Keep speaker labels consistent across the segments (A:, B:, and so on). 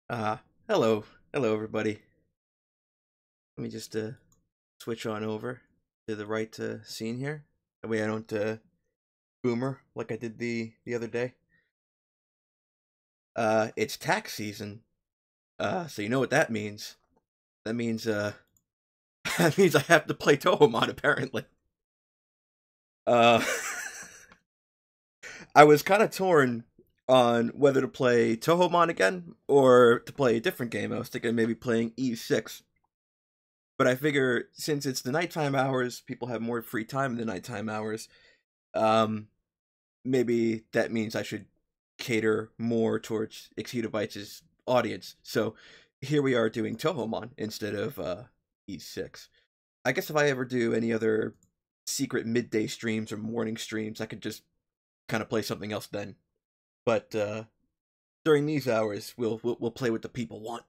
A: Uh, hello. Hello, everybody. Let me just switch on over to the right scene here. That way I don't boomer like I did the other day. It's tax season. So you know what that means. That means, that means I have to play Touhoumon, apparently. Uh, I was kind of torn on whether to play Touhoumon again or to play a different game. I was thinking maybe playing E6. But I figure since it's the nighttime hours, people have more free time in the nighttime hours. Maybe that means I should cater more towards xHitoBitez' audience. So here we are doing Touhoumon instead of E6. I guess if I ever do any other secret midday streams or morning streams, I could just kind of play something else then. But during these hours, we'll play what the people want.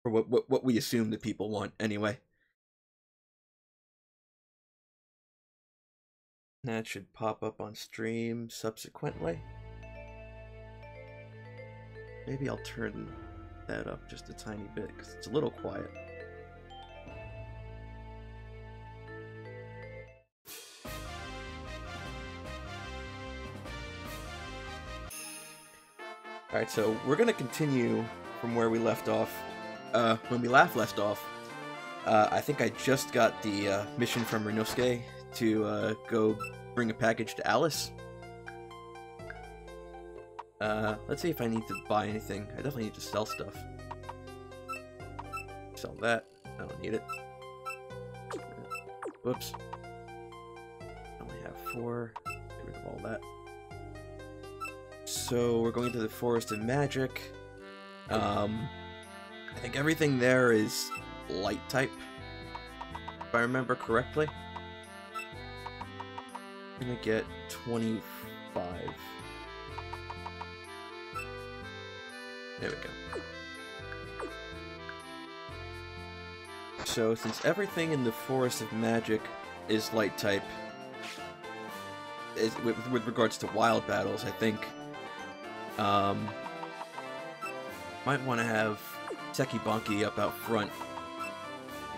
A: Or what we assume the people want, anyway. That should pop up on stream subsequently. Maybe I'll turn that up just a tiny bit, because it's a little quiet. Alright, so we're going to continue from where we left off. When we left off, I think I just got the mission from Rinosuke to go bring a package to Alice. Let's see if I need to buy anything. I definitely need to sell stuff. Sell that. I don't need it. Whoops. I only have 4. Get rid of all that. So we're going to the Forest of Magic. I think everything there is light type, if I remember correctly. I'm gonna get 25. There we go. So since everything in the Forest of Magic is light type, with regards to wild battles, I think might want to have Sekibanki up out front,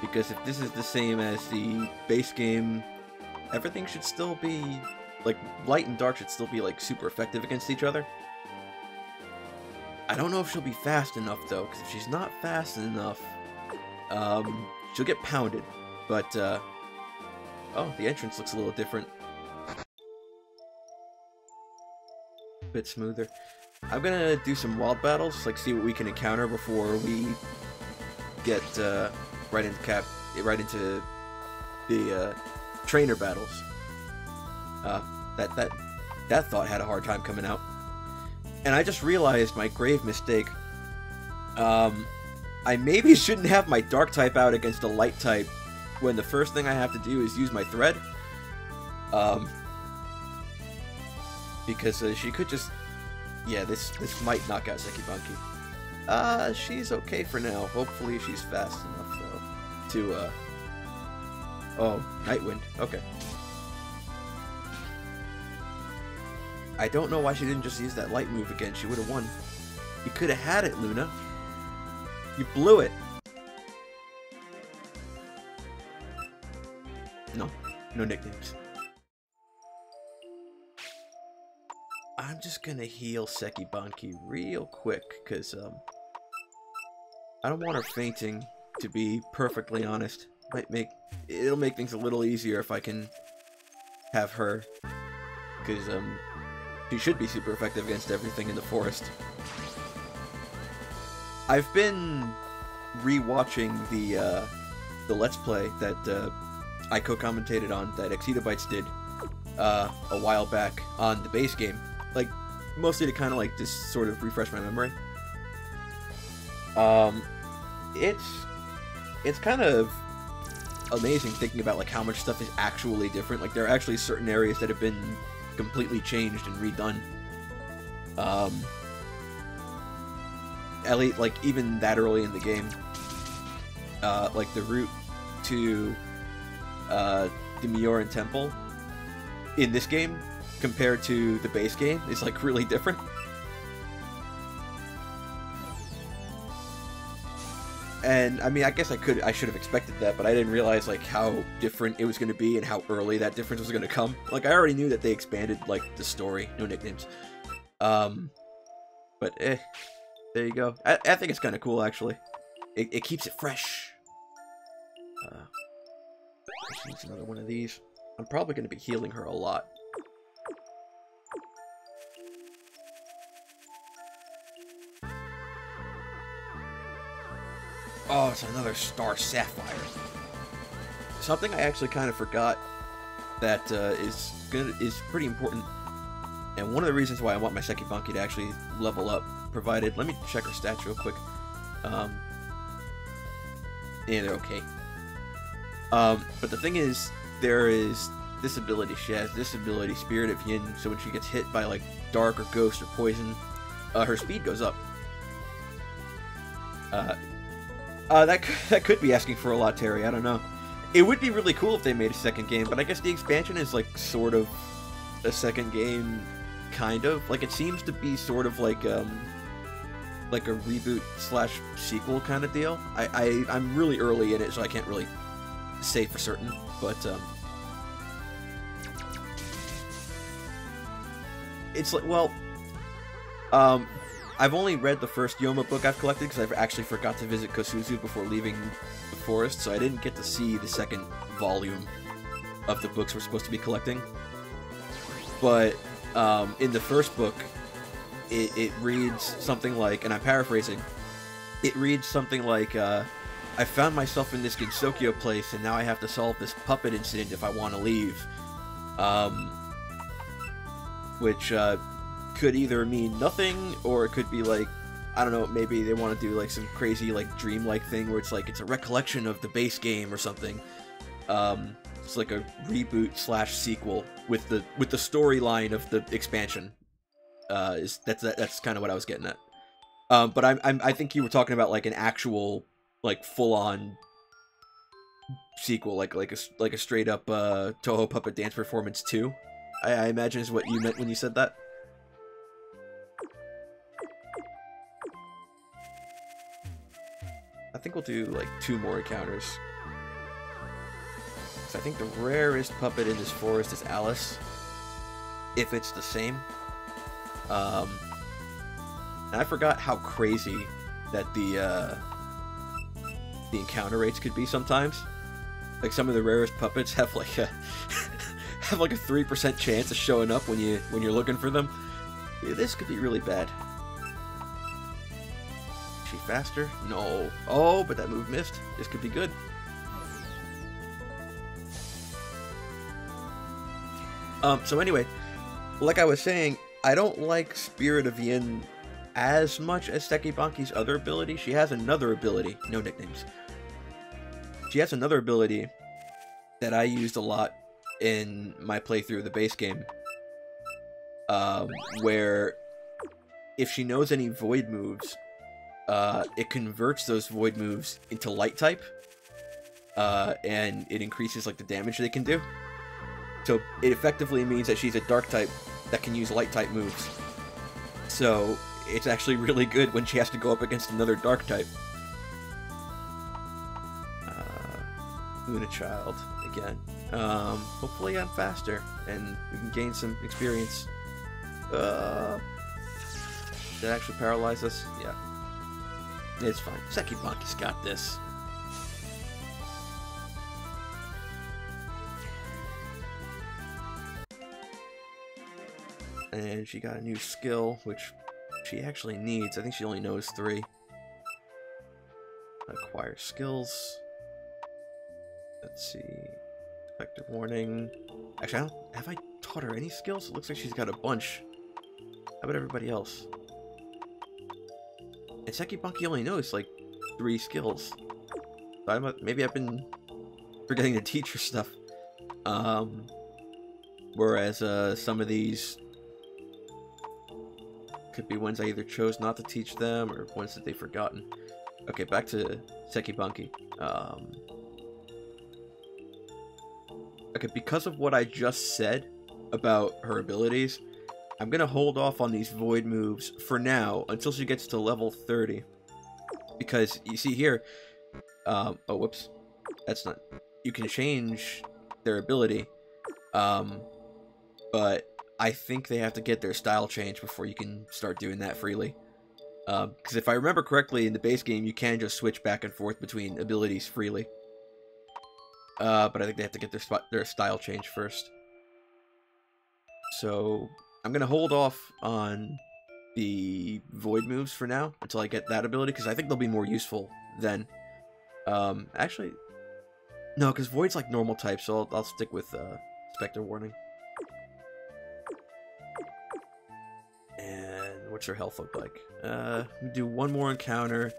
A: because if this is the same as the base game, everything should still be, like, light and dark should still be, like, super effective against each other. I don't know if she'll be fast enough, though, because if she's not fast enough, she'll get pounded. But, oh, the entrance looks a little different. A bit smoother. I'm gonna do some wild battles, like see what we can encounter before we get right into the trainer battles. That thought had a hard time coming out, and I just realized my grave mistake. I maybe shouldn't have my dark type out against a light type when the first thing I have to do is use my thread. Because she could just. Yeah, this might knock out Sekibanki. She's okay for now. Hopefully she's fast enough, though, to, oh, Nightwind. Okay. I don't know why she didn't just use that light move again. She would have won. You could have had it, Luna. You blew it. No. No nicknames. I'm just gonna heal Sekibanki real quick, because, I don't want her fainting, to be perfectly honest. It'll make things a little easier if I can have her, because, she should be super effective against everything in the forest. I've been re-watching the Let's Play that, I co-commentated on, that xHitoBitez did, a while back on the base game. Like, mostly to kind of, like, just sort of refresh my memory. It's kind of amazing thinking about, like, how much stuff is actually different. Like, there are actually certain areas that have been completely changed and redone. At least, like, even that early in the game. Like, the route to, the Mioran Temple in this game compared to the base game is, like, really different. And I mean, I guess I should have expected that, but I didn't realize like how different it was going to be and how early that difference was going to come. Like I already knew that they expanded like the story, no nicknames. But there you go. I think it's kind of cool actually. It keeps it fresh. She needs another one of these. I'm probably going to be healing her a lot. Oh, it's another Star Sapphire. Something I actually kind of forgot that is pretty important, and one of the reasons why I want my xHitoBitez to actually level up, provided, let me check her stats real quick. Yeah, they're okay. But the thing is, there is this ability. She has this ability, Spirit of Yin, so when she gets hit by like dark or ghost or poison, her speed goes up. That could be asking for a lot, Terry. I don't know. It would be really cool if they made a second game, but I guess the expansion is like sort of a second game, kind of. Like it seems to be sort of like a reboot / sequel kind of deal. I'm really early in it, so I can't really say for certain, but it's like, well, I've only read the first Yoma book I've collected because I actually forgot to visit Kosuzu before leaving the forest, so I didn't get to see the second volume of the books we're supposed to be collecting. But in the first book, it reads something like, and I'm paraphrasing, it reads something like, I found myself in this Gensokyo place, and now I have to solve this puppet incident if I want to leave. Which could either mean nothing, or it could be like, I don't know, maybe they want to do like some crazy like dreamlike thing where it's like it's a recollection of the base game or something. It's like a reboot / sequel with the storyline of the expansion. That's kind of what I was getting at. But I think you were talking about like an actual like full on sequel, like a straight up Touhou Puppet Dance Performance 2. I imagine is what you meant when you said that. I think we'll do like 2 more encounters. So I think the rarest puppet in this forest is Alice, if it's the same. And I forgot how crazy that the encounter rates could be sometimes. Like some of the rarest puppets have like a have like a 3% chance of showing up when you're looking for them. Yeah, this could be really bad. Is she faster? No. Oh, but that move missed. This could be good. So anyway, like I was saying, I don't like Spirit of Yin as much as xHitoBitez's other ability. She has another ability, no nicknames. She has another ability that I used a lot in my playthrough of the base game, where if she knows any void moves, it converts those void moves into light type, and it increases like the damage they can do. So it effectively means that she's a dark type that can use light type moves. So it's actually really good when she has to go up against another dark type. Luna Child again. Hopefully I'm faster and we can gain some experience. Did that actually paralyze us? Yeah. It's fine. xHitoBitez's got this. And she got a new skill, which she actually needs. I think she only knows 3. Acquire skills. Let's see. Effective warning. Actually, have I taught her any skills? It looks like she's got a bunch. How about everybody else? And xHitoBitez only knows like 3 skills. So maybe I've been forgetting to teach her stuff. Whereas some of these could be ones I either chose not to teach them or ones that they've forgotten. Okay, back to xHitoBitez. Okay, because of what I just said about her abilities, I'm gonna hold off on these void moves for now until she gets to level 30. Because you see here, Oh, whoops. That's not... You can change their ability, but I think they have to get their style changed before you can start doing that freely. Because if I remember correctly, in the base game, you can just switch back and forth between abilities freely. But I think they have to get their style changed first. So I'm going to hold off on the Void moves for now until I get that ability, because I think they'll be more useful then. Actually, no, because Void's like normal type, so I'll stick with Spectre Warning. And what's her health look like? Do one more encounter,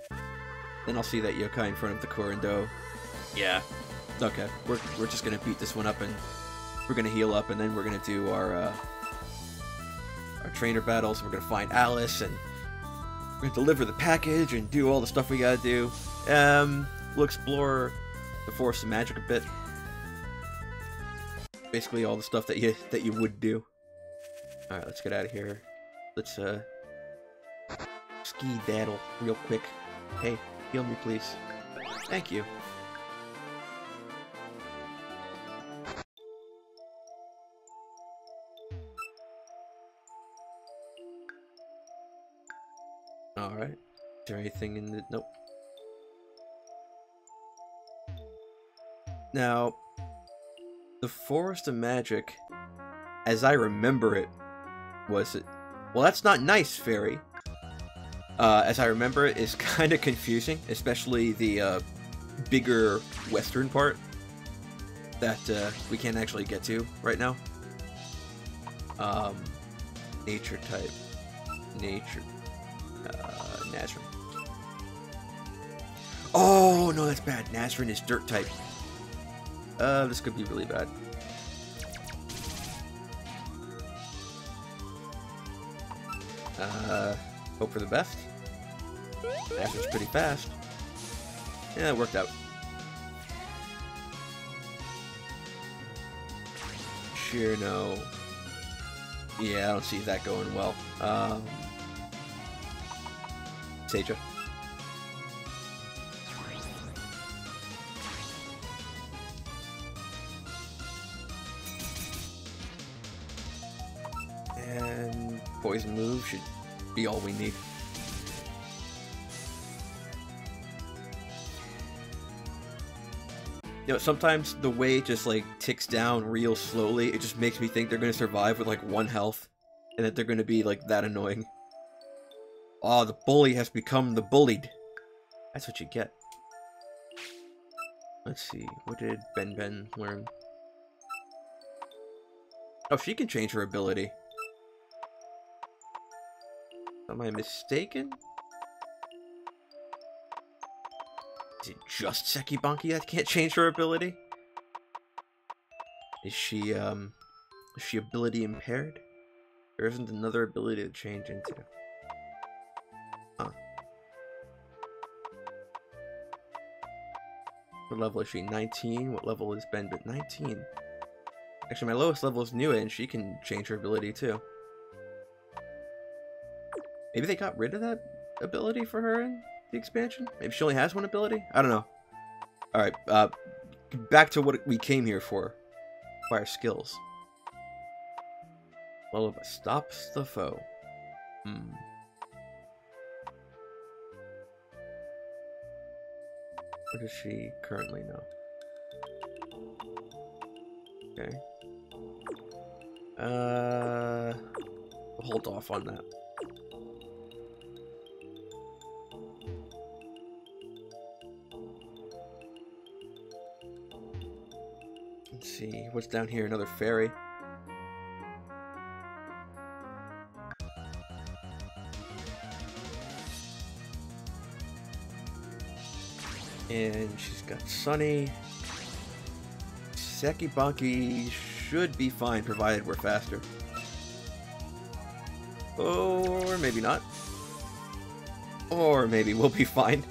A: then I'll see that yokai in front of the Korendo. Yeah. Okay, we're just gonna beat this one up, and we're gonna heal up, and then we're gonna do our trainer battles. We're gonna find Alice, and we're gonna deliver the package and do all the stuff we gotta do. We'll explore the Forest of Magic a bit. Basically, all the stuff that you would do. All right, let's get out of here. Let's ski-daddle real quick. Hey, heal me, please. Thank you. Alright. Is there anything in the... Nope. Now, the Forest of Magic, as I remember it, was it... Well, that's not nice, Fairy. As I remember it, is kind of confusing, especially the bigger western part that we can't actually get to right now. Nature type. Nature. Nazrin. Oh, no, that's bad. Nazrin is dirt type. This could be really bad. Hope for the best. Nazrin's pretty fast. Yeah, it worked out. Sure, no. Yeah, I don't see that going well. Seja. And poison move should be all we need. You know, sometimes the way it just like ticks down real slowly, it just makes me think they're gonna survive with like 1 health, and that they're gonna be like that annoying. Oh, the bully has become the bullied. That's what you get. Let's see, what did Ben learn? Oh, she can change her ability. Am I mistaken? Is it just Sekibanki that can't change her ability? Is she ability impaired? There isn't another ability to change into. Huh. What level is she? 19? What level is Ben? But 19. Actually, my lowest level is Nua, and she can change her ability too. Maybe they got rid of that ability for her in the expansion? Maybe she only has 1 ability? I don't know. Alright, back to what we came here for. Acquire skills. Well, stops the foe. What does she currently know? Okay. We'll hold off on that. Let's see, what's down here? Another fairy. And she's got Sunny. Sekibanki should be fine, provided we're faster. Or maybe not. Or maybe we'll be fine.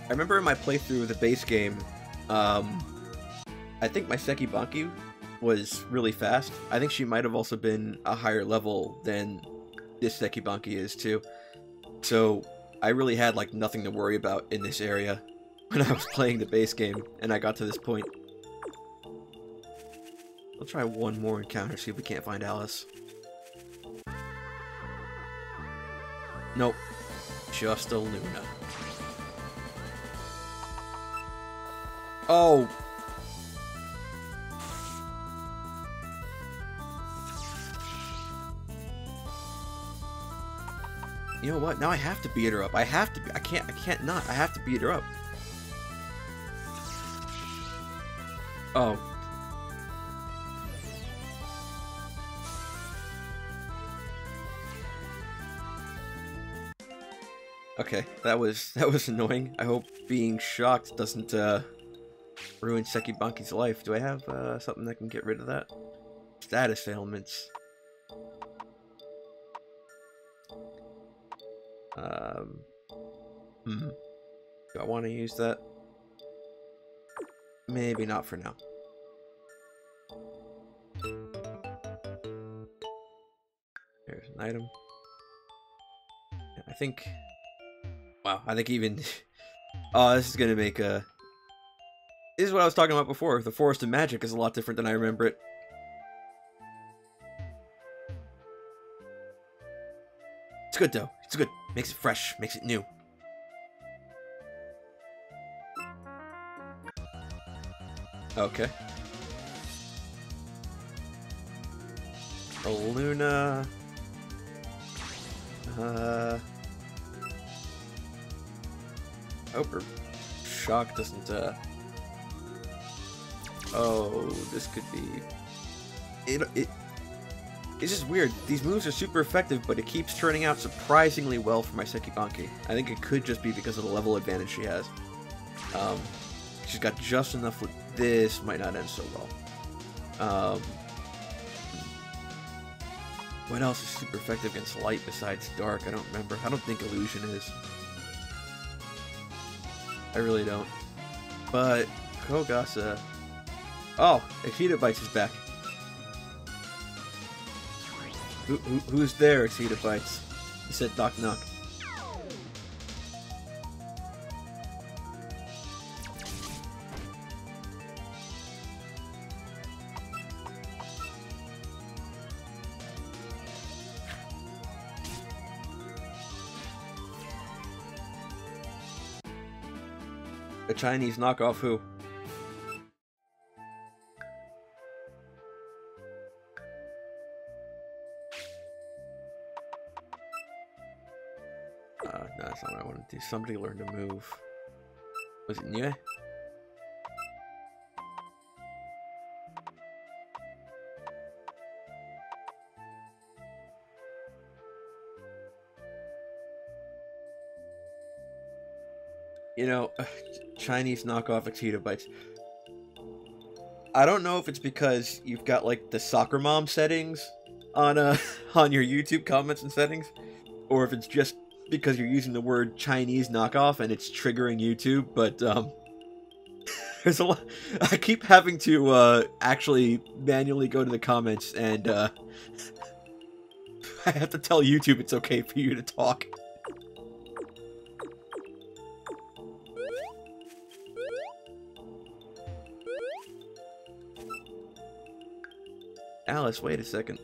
A: I remember in my playthrough of the base game, I think my Sekibanki was really fast. I think she might have also been a higher level than this Sekibanki is too. So I really had like nothing to worry about in this area when I was playing the base game, and I got to this point. I'll try one more encounter, see if we can't find Alice. Nope. Just a Luna. Oh! You know what? Now I have to beat her up. I have to. I can't not. I have to beat her up. Oh. Okay, that was annoying. I hope being shocked doesn't ruin Sekibanki's life. Do I have something that can get rid of that? Status ailments. Do I want to use that? Maybe not for now. There's an item. I think... Wow, I think even... Oh, this is gonna make a... This is what I was talking about before. The Forest of Magic is a lot different than I remember it. It's good, though. It's good. Makes it fresh. Makes it new. Okay. A Luna... Hope her shock doesn't, Oh, this could be... It's just weird. These moves are super effective, but it keeps turning out surprisingly well for my Sekibanki. I think it could just be because of the level advantage she has. She's got just enough with this, might not end so well. What else is super effective against light besides dark? I don't remember. I don't think illusion is. I really don't. But Kogasa... Oh, xHitoBitez is back. Who's there, xHitoBitez? He said knock knock. A Chinese knockoff who? No, that's not what I want to do. Somebody learn to move. Was it Nye? You know, Chinese knockoff xHitoBitez. I don't know if it's because you've got like the soccer mom settings on on your YouTube comments and settings, or if it's just because you're using the word Chinese knockoff and it's triggering YouTube. But there's a lot. I keep having to actually manually go to the comments, and I have to tell YouTube it's okay for you to talk. Alice, wait a second.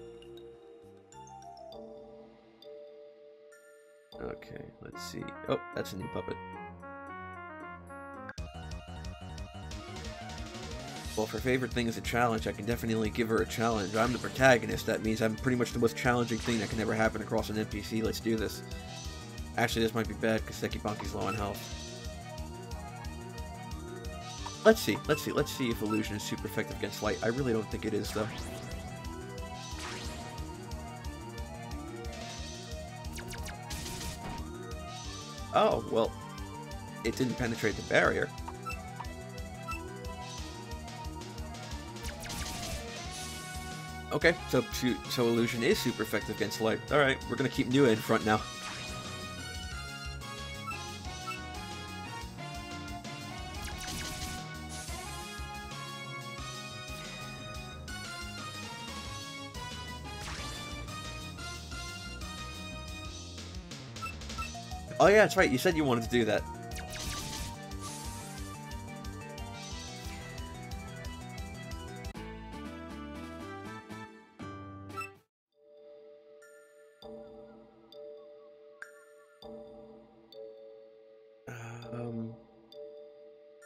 A: Okay, let's see. Oh, that's a new puppet. Well, if her favorite thing is a challenge, I can definitely give her a challenge. I'm the protagonist. That means I'm pretty much the most challenging thing that can ever happen across an NPC. Let's do this. Actually, this might be bad because Sekibanki's low on health. Let's see if illusion is super effective against light. I really don't think it is, though. Oh, well, it didn't penetrate the barrier. Okay, so illusion is super effective against light. Alright, we're gonna keep Nua in front now. Oh yeah, that's right. You said you wanted to do that.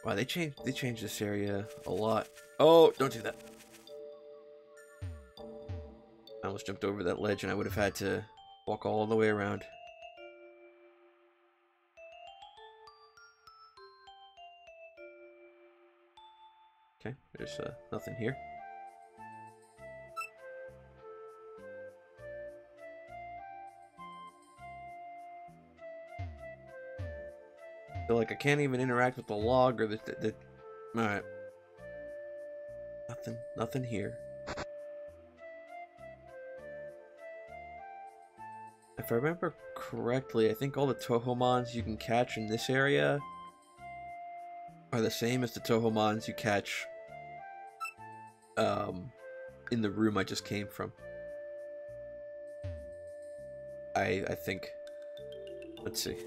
A: Wow, they changed this area a lot. Oh, don't do that. I almost jumped over that ledge and I would have had to walk all the way around. Okay, there's nothing here. So like I can't even interact with the log or the alright. Nothing here. If I remember correctly, I think all the touhoumons you can catch in this area are the same as the touhoumons you catch in the room I just came from. I think. Let's see.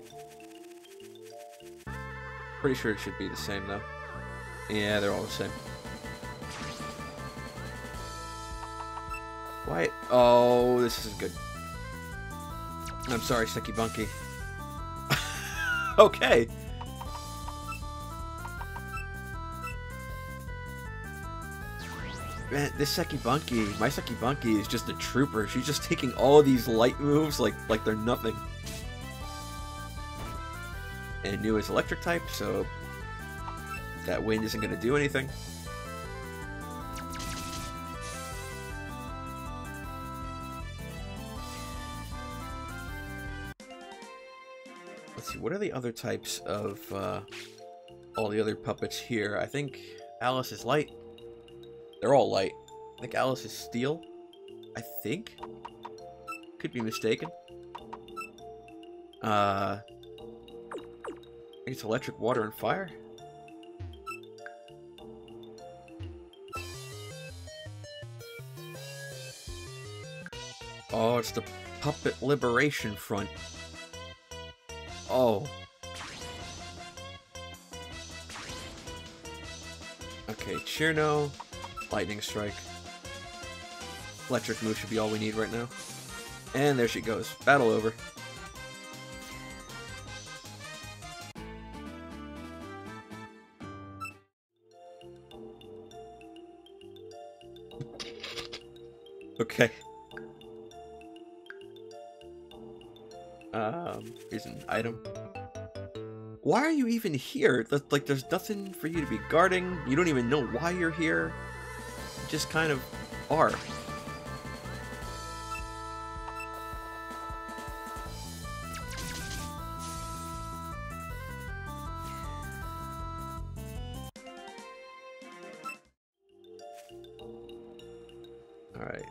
A: Pretty sure it should be the same though. Yeah, they're all the same. Why? Oh, this isn't good. I'm sorry, Sucky Bunky. Okay. Man, this Sucky Bunky, my Sucky Bunky is just a trooper. She's just taking all of these light moves like they're nothing. And new is electric type, so that wind isn't going to do anything. Let's see, what are the other types of all the other puppets here? I think Alice is light. They're all light. I think Alice is steel. I think. Could be mistaken. I think it's electric, water, and fire. Oh, it's the Puppet Liberation Front. Oh. Okay, Chirno, Lightning Strike. Electric move should be all we need right now. And there she goes. Battle over. Okay. Here's an item. Why are you even here? Like, there's nothing for you to be guarding. You don't even know why you're here. You just kind of are. Alright,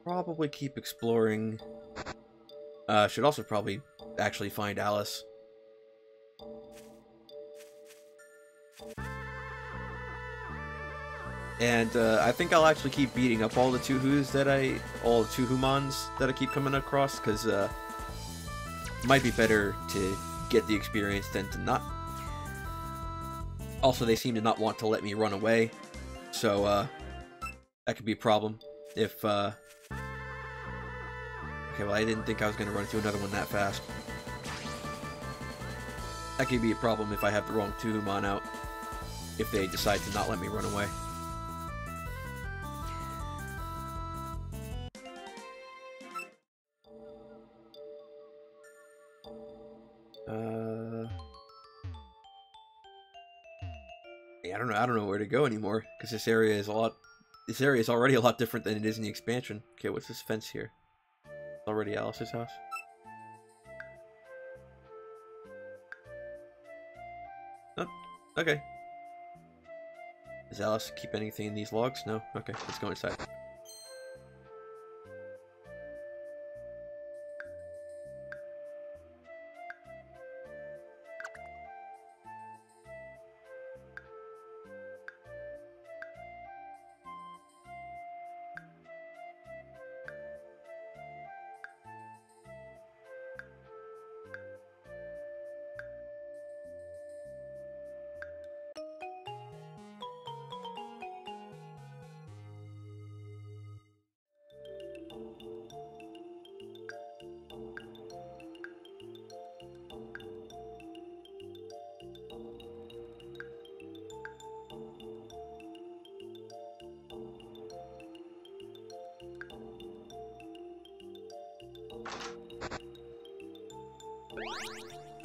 A: probably keep exploring. Should also probably actually find Alice. And I think I'll actually keep beating up all the Touhoumons that I keep coming across, because it might be better to get the experience than to not. Also, they seem to not want to let me run away, so that could be a problem if okay, well, I didn't think I was going to run into another one that fast. That could be a problem if I have the wrong Touhoumon out, if they decide to not let me run away. Yeah, I don't know where to go anymore, because this area is already a lot different than it is in the expansion. Okay, what's this fence here? It's already Alice's house. Oh, okay. Does Alice keep anything in these logs? No? Okay, let's go inside.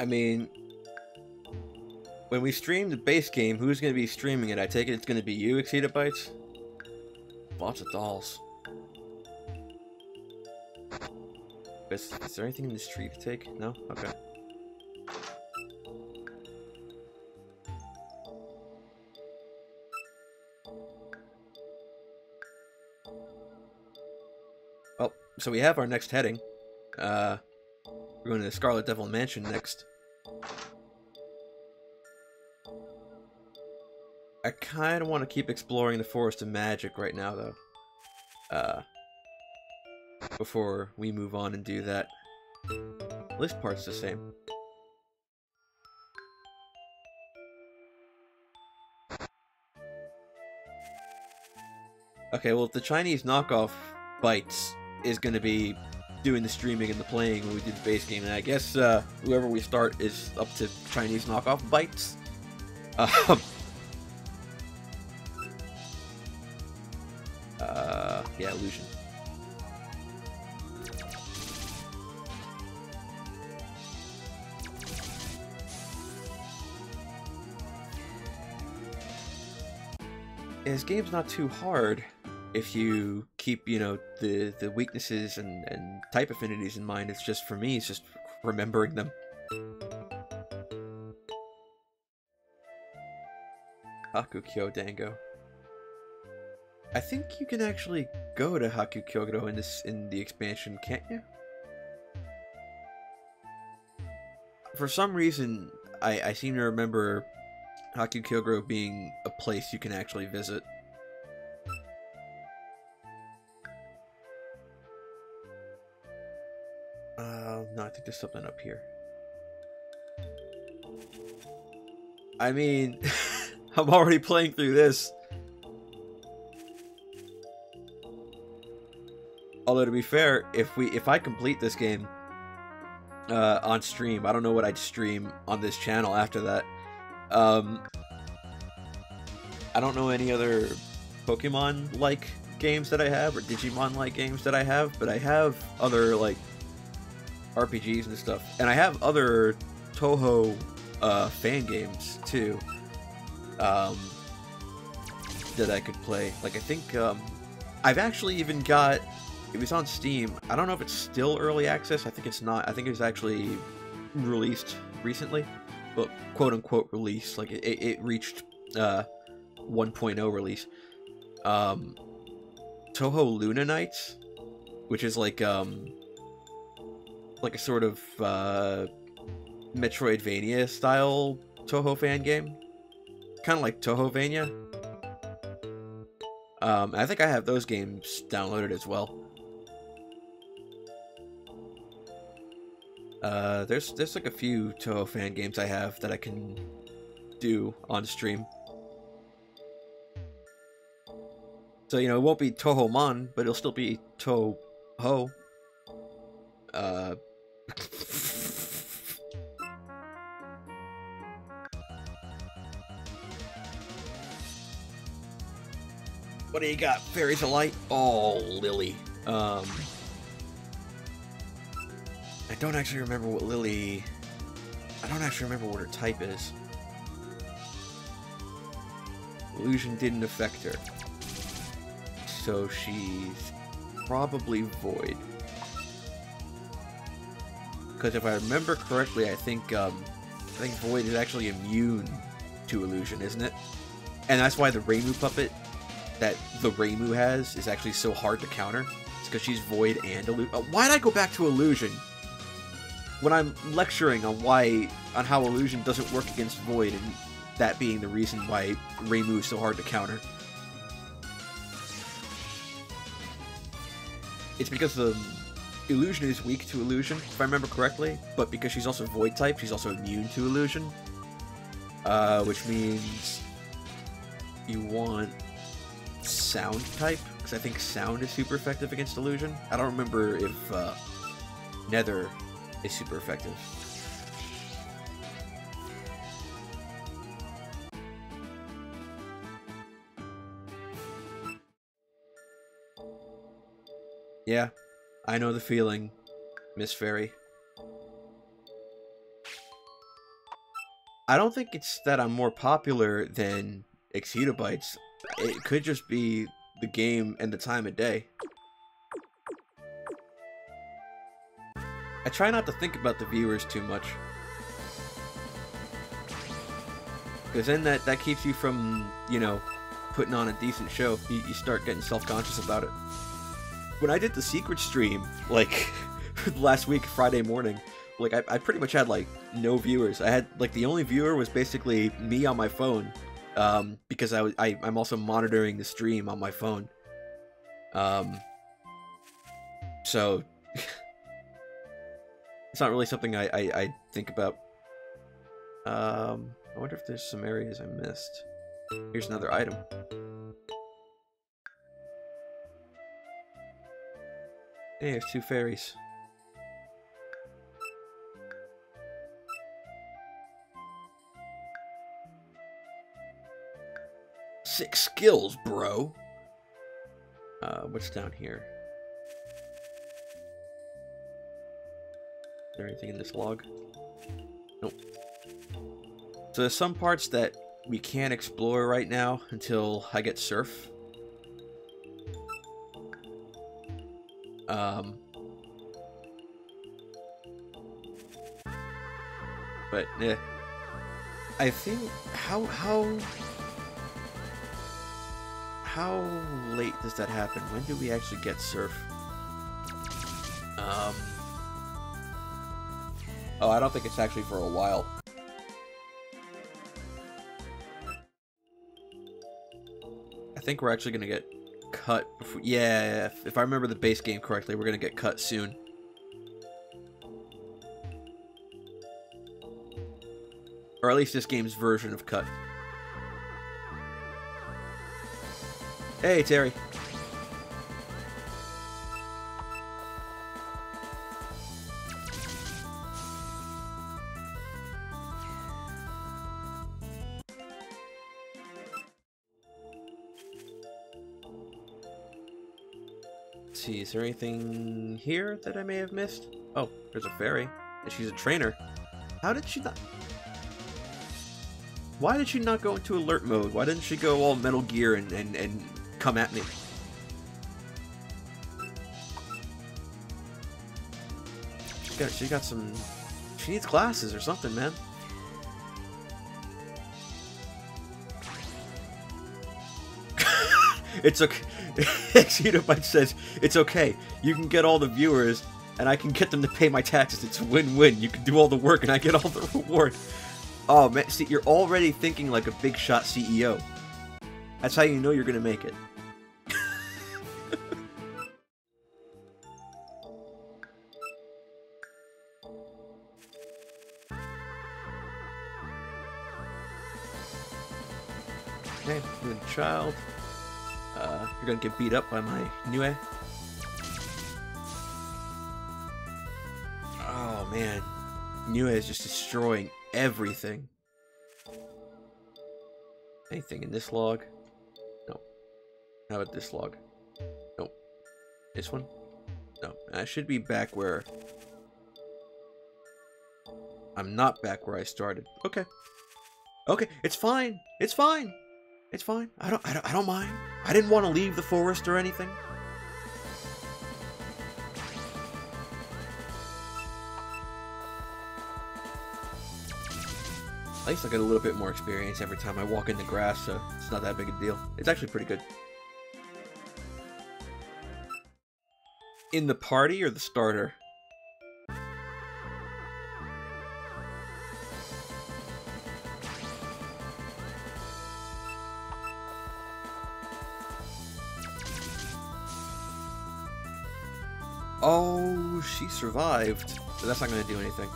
A: I mean, when we stream the base game, who's going to be streaming it? I take it it's going to be you, xHitoBitez? Lots of dolls. Is there anything in this tree to take? No? Okay. Well, so we have our next heading. We're going to the Scarlet Devil Mansion next. I kind of want to keep exploring the Forest of Magic right now, though. Before we move on and do that. This part's the same. Okay, well, if the Chinese knockoff Bites is going to be doing the streaming and the playing when we do the base game, and I guess whoever we start is up to Chinese knockoff Bites. Yeah, illusion. This game's not too hard if you keep, you know, the weaknesses and type affinities in mind. It's just, for me, it's just remembering them. Hakukyo Dango. I think you can actually go to Hakukyo in the expansion, can't you? For some reason, I seem to remember Hakukyo being a place you can actually visit. No, I think there's something up here. I mean, I'm already playing through this. Although, to be fair, if I complete this game on stream, I don't know what I'd stream on this channel after that. I don't know any other Pokemon-like games that I have, or Digimon-like games that I have, but I have other, like, RPGs and stuff. And I have other Touhou fan games, too, that I could play. Like, I think, I've actually even got... It was on Steam. I don't know if it's still early access. I think it's not. I think it was actually released recently. But quote-unquote release. Like, it reached 1.0 release. Touhou Luna Nights, which is like a sort of Metroidvania style Touhou fan game. Kind of like Touhouvania. I think I have those games downloaded as well. There's like a few Touhou fan games I have that I can do on stream. So, you know, it won't be touhoumon, but it'll still be Touhou. What do you got? Fairies of Light? Oh, Lily. I don't actually remember what Lily... I don't actually remember what her type is. Illusion didn't affect her. So she's probably Void. Because if I remember correctly, I think Void is actually immune to Illusion, isn't it? And that's why the Reimu puppet that the Reimu has is actually so hard to counter. It's because she's Void and Illusion. Why'd I go back to Illusion? When I'm lecturing on how Illusion doesn't work against Void, and that being the reason why Reimu is so hard to counter. It's because the Illusion is weak to Illusion, if I remember correctly, but because she's also Void type, she's also immune to Illusion. Which means you want Sound type, because I think Sound is super effective against Illusion. I don't remember if Nether is super effective. Yeah, I know the feeling, Miss Fairy. I don't think it's that I'm more popular than xHitoBitez. It could just be the game and the time of day. I try not to think about the viewers too much. Because then that keeps you from, you know, putting on a decent show. You start getting self-conscious about it. When I did the secret stream, like, last week, Friday morning, like, I pretty much had, like, no viewers. I had, like, the only viewer was basically me on my phone. Because I'm also monitoring the stream on my phone. So... it's not really something I think about. I wonder if there's some areas I missed. Here's another item. Hey, there's 2 fairies. Six skills, bro. What's down here? Is there anything in this log? Nope. So there's some parts that we can't explore right now until I get surf. But yeah, I think how late does that happen? When do we actually get surf? Oh, I don't think it's actually for a while. I think we're actually gonna get cut before, yeah, if I remember the base game correctly, we're gonna get cut soon. Or at least this game's version of cut. Hey, Terry. Let's see, is there anything here that I may have missed? Oh, there's a fairy. And she's a trainer. How did she not... Why did she not go into alert mode? Why didn't she go all Metal Gear and come at me? She got some... She needs glasses or something, man. It's okay. xHitoBitez says, it's okay. You can get all the viewers, and I can get them to pay my taxes. It's a win-win. You can do all the work, and I get all the reward. Oh, man. See, you're already thinking like a big shot CEO. That's how you know you're going to make it. Okay, good child. You're gonna get beat up by my Nue. Oh man, Nue is just destroying everything. Anything in this log? No. How about this log? Nope. This one? No. I should be back where... I'm not back where I started. Okay. Okay, it's fine. It's fine. It's fine. I don't mind. I didn't want to leave the forest or anything. At least I get a little bit more experience every time I walk in the grass, so it's not that big a deal. It's actually pretty good. In the party or the starter? Oh, she survived. So that's not going to do anything.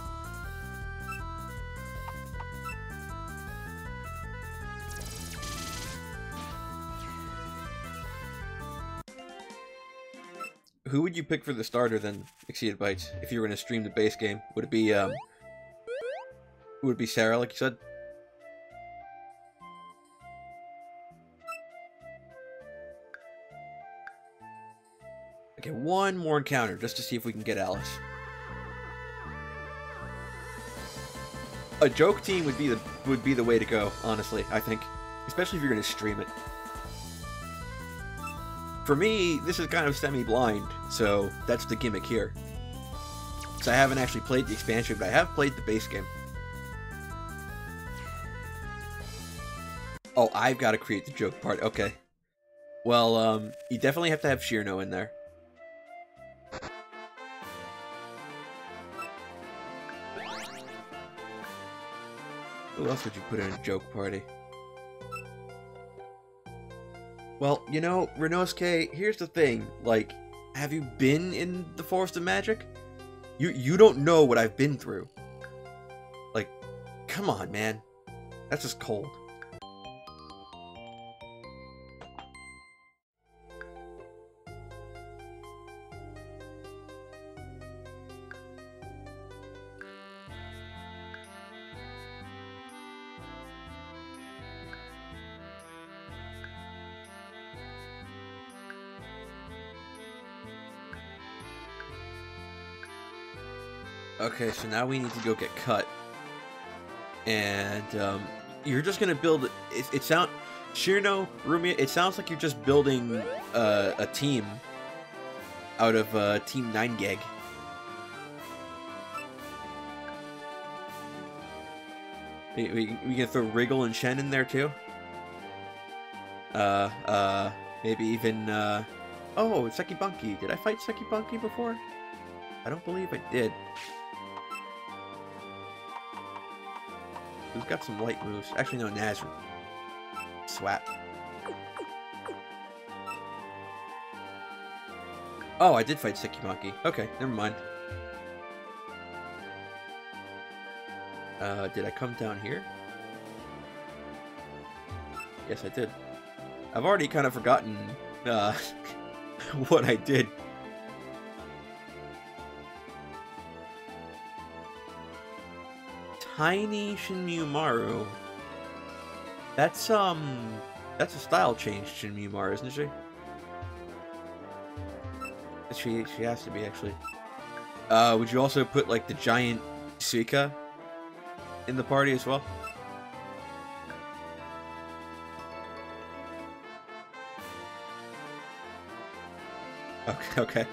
A: Who would you pick for the starter then, xHitoBitez, if you were going to stream the base game? Would it be Sarah, like you said? Okay, one more encounter, just to see if we can get Alice. A joke team would be the way to go, honestly, I think. Especially if you're going to stream it. For me, this is kind of semi-blind, so that's the gimmick here. So I haven't actually played the expansion, but I have played the base game. Oh, I've got to create the joke part. Okay. Well, you definitely have to have Shirno in there. Who else would you put in a joke party? Well, you know, Renosuke, here's the thing. Like, have you been in the Forest of Magic? You don't know what I've been through. Like, come on, man. That's just cold. Okay, so now we need to go get cut. And, you're just gonna build... Shirno, Rumia, it sounds like you're just building, a team out of, Team 9gag. We can throw Wriggle and Shen in there, too? Maybe even, Oh, Sekibunky. Did I fight Sekibunky before? I don't believe I did. Who's got some light moves? Actually, no, Nazri. Swap. Oh, I did fight Sekibunky. Okay, never mind. Did I come down here? Yes, I did. I've already kind of forgotten, what I did. Tiny Shinmue Maru. That's a style change, Shinmue Maru, isn't she? She has to be, actually. Would you also put, like, the giant Suika in the party as well? Okay, okay.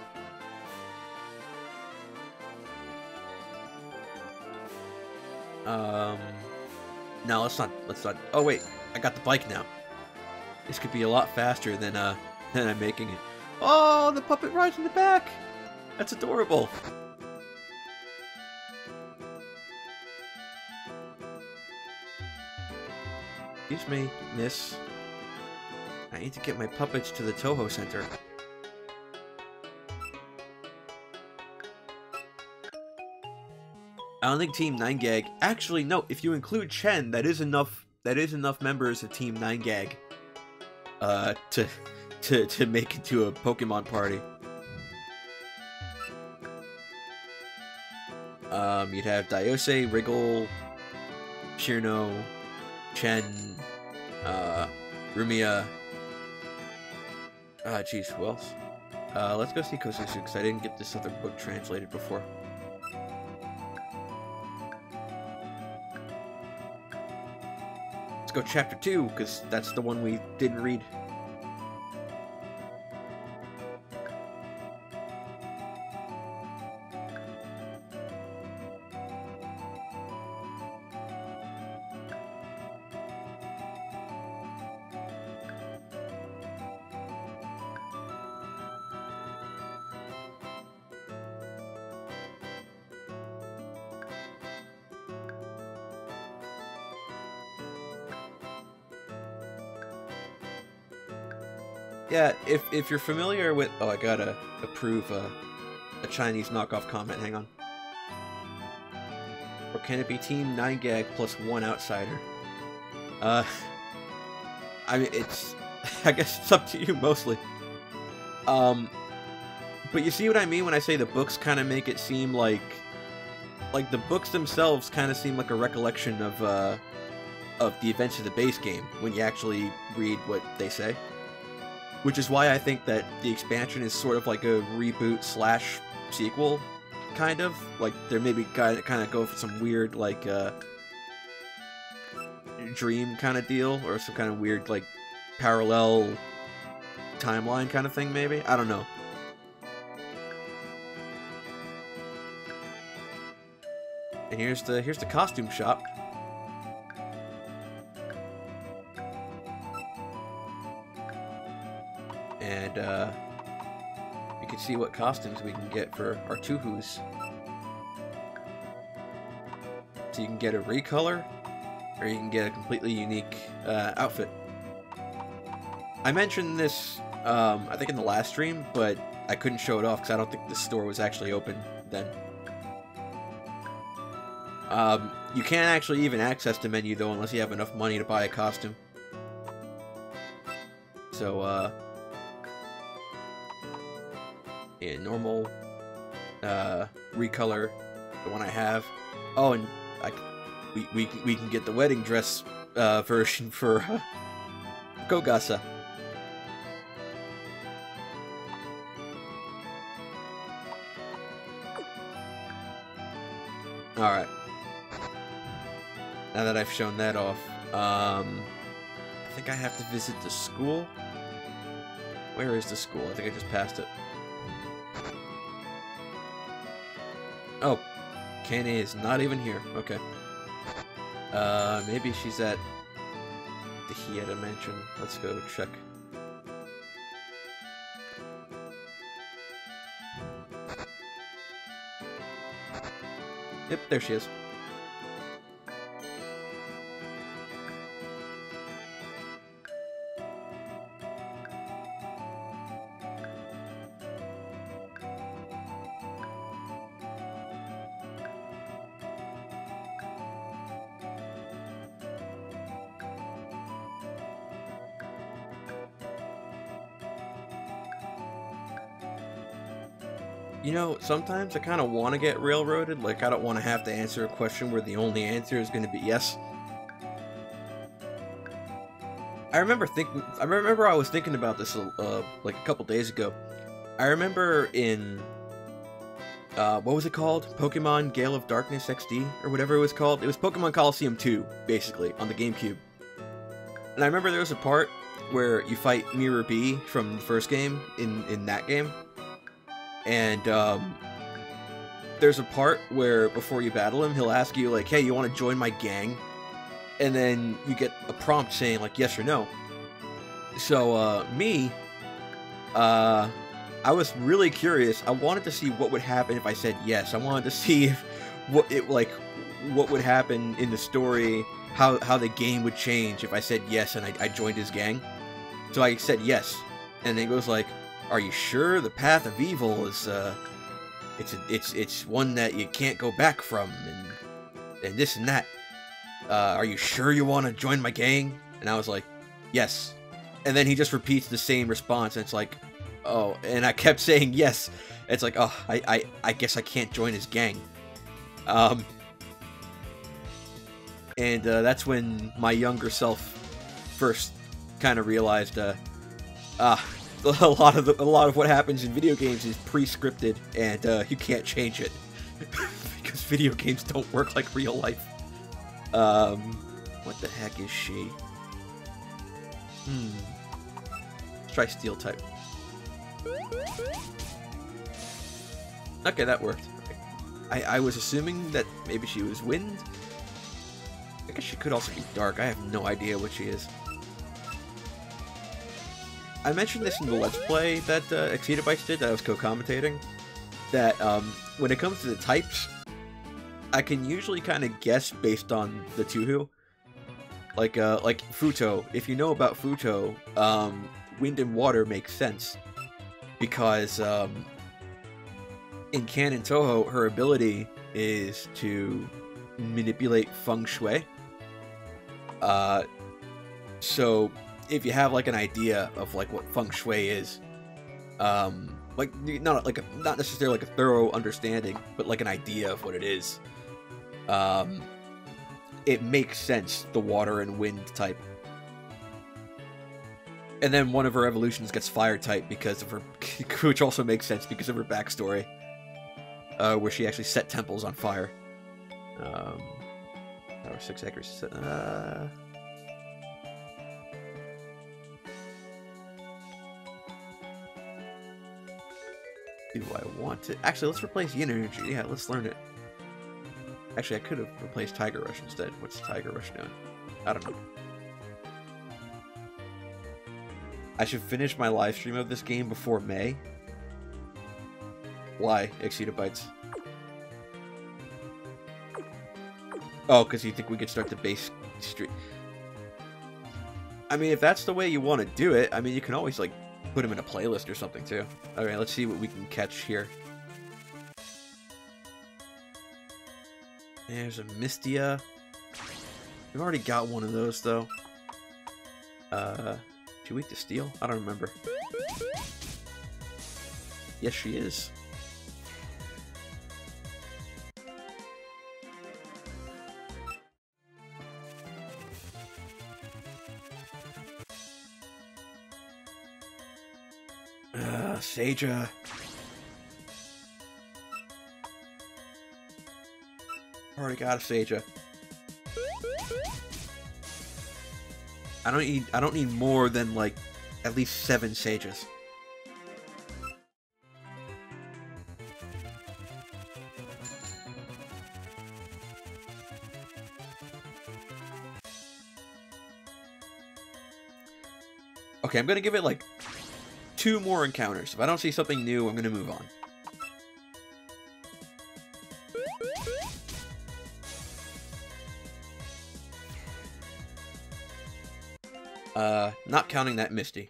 A: No, let's not. Oh wait, I got the bike now. This could be a lot faster than I'm making it. Oh, the puppet rides in the back. That's adorable. Excuse me, miss. I need to get my puppets to the Touhou Center. I don't think Team 9gag... Actually, no, if you include Chen, that is enough members of Team 9gag to make it to a Pokemon party. You'd have Daiose, Wriggle, Shirno, Chen, Rumia. Geez, who else? Let's go see Kosusu, because I didn't get this other book translated before. Let's go chapter 2, because that's the one we didn't read. Yeah, if you're familiar with... Oh, I gotta approve a Chinese knockoff comment. Hang on. Or can it be Team 9gag plus one outsider? I mean, it's... I guess it's up to you, mostly. But you see what I mean when I say the books kind of make it seem like... Like, the books themselves kind of seem like a recollection of the events of the base game, when you actually read what they say. Which is why I think that the expansion is sort of like a reboot / sequel, kind of. Like, they're maybe kind of go for some weird, like, dream kind of deal, or some kind of weird, like, parallel timeline kind of thing, maybe? I don't know. And here's the costume shop. And you can see what costumes we can get for our Touhous. So you can get a recolor, or you can get a completely unique outfit. I mentioned this, I think in the last stream, but I couldn't show it off because I don't think the store was actually open then. You can't actually even access the menu though unless you have enough money to buy a costume. So, yeah, normal, recolor, the one I have. Oh, and we can get the wedding dress version for Kogasa. Alright. Now that I've shown that off, I think I have to visit the school. Where is the school? I think I just passed it. Oh, Kane is not even here. Okay. Maybe she's at the Hieta Mansion. Let's go check. Yep, there she is. You know, sometimes I kind of want to get railroaded. Like, I don't want to have to answer a question where the only answer is going to be yes. I remember I was thinking about this like a couple days ago. I remember in what was it called? Pokemon Gale of Darkness XD or whatever it was called. It was Pokemon Coliseum 2, basically, on the GameCube. And I remember there was a part where you fight Mirror B from the first game in that game. And there's a part where before you battle him, he'll ask you like, "Hey, you want to join my gang?" And then you get a prompt saying like yes or no. So I was really curious. I wanted to see what would happen if I said yes. I wanted to see if what would happen in the story, how the game would change if I said yes and I joined his gang. So I said yes, and then it goes like, "Are you sure the path of evil is it's one that you can't go back from, and this and that. Are you sure you want to join my gang?" And I was like, "Yes." And then he just repeats the same response, and it's like, "Oh," and I kept saying yes. It's like, "Oh, I guess I can't join his gang." And that's when my younger self first kind of realized, a lot of what happens in video games is pre-scripted, and you can't change it because video games don't work like real life. What the heck is she? Let's try Steel type. Okay, that worked. I was assuming that maybe she was wind. I guess she could also be dark. I have no idea what she is. I mentioned this in the Let's Play that xHitoBitez did, that I was co-commentating, that when it comes to the types, I can usually kind of guess based on the Touhou. Like Futo. If you know about Futo, wind and water makes sense. Because in Canon Touhou, her ability is to manipulate feng shui. So if you have like an idea of like what feng shui is, like not necessarily like a thorough understanding, but like an idea of what it is, it makes sense, the water and wind type. And then one of her evolutions gets fire type because of her, which also makes sense because of her backstory, where she actually set temples on fire. Power 6 accuracy. Do I want to? Actually, let's replace Yin Energy. Yeah, let's learn it. Actually, I could have replaced Tiger Rush instead. What's Tiger Rush doing? I don't know. I should finish my live stream of this game before May. Why, xHitoBitez? Oh, because you think we could start the base stream. I mean, if that's the way you want to do it, I mean, you can always, like, put them in a playlist or something, too. Alright, let's see what we can catch here. There's a Mystia. We've already got one of those, though. Is she weak to steel? I don't remember. Yes, she is. Saja. Already got a Saja. I don't need more than like at least 7 Sages. Okay, I'm gonna give it like 2 more encounters. If I don't see something new, I'm gonna move on. Not counting that Misty.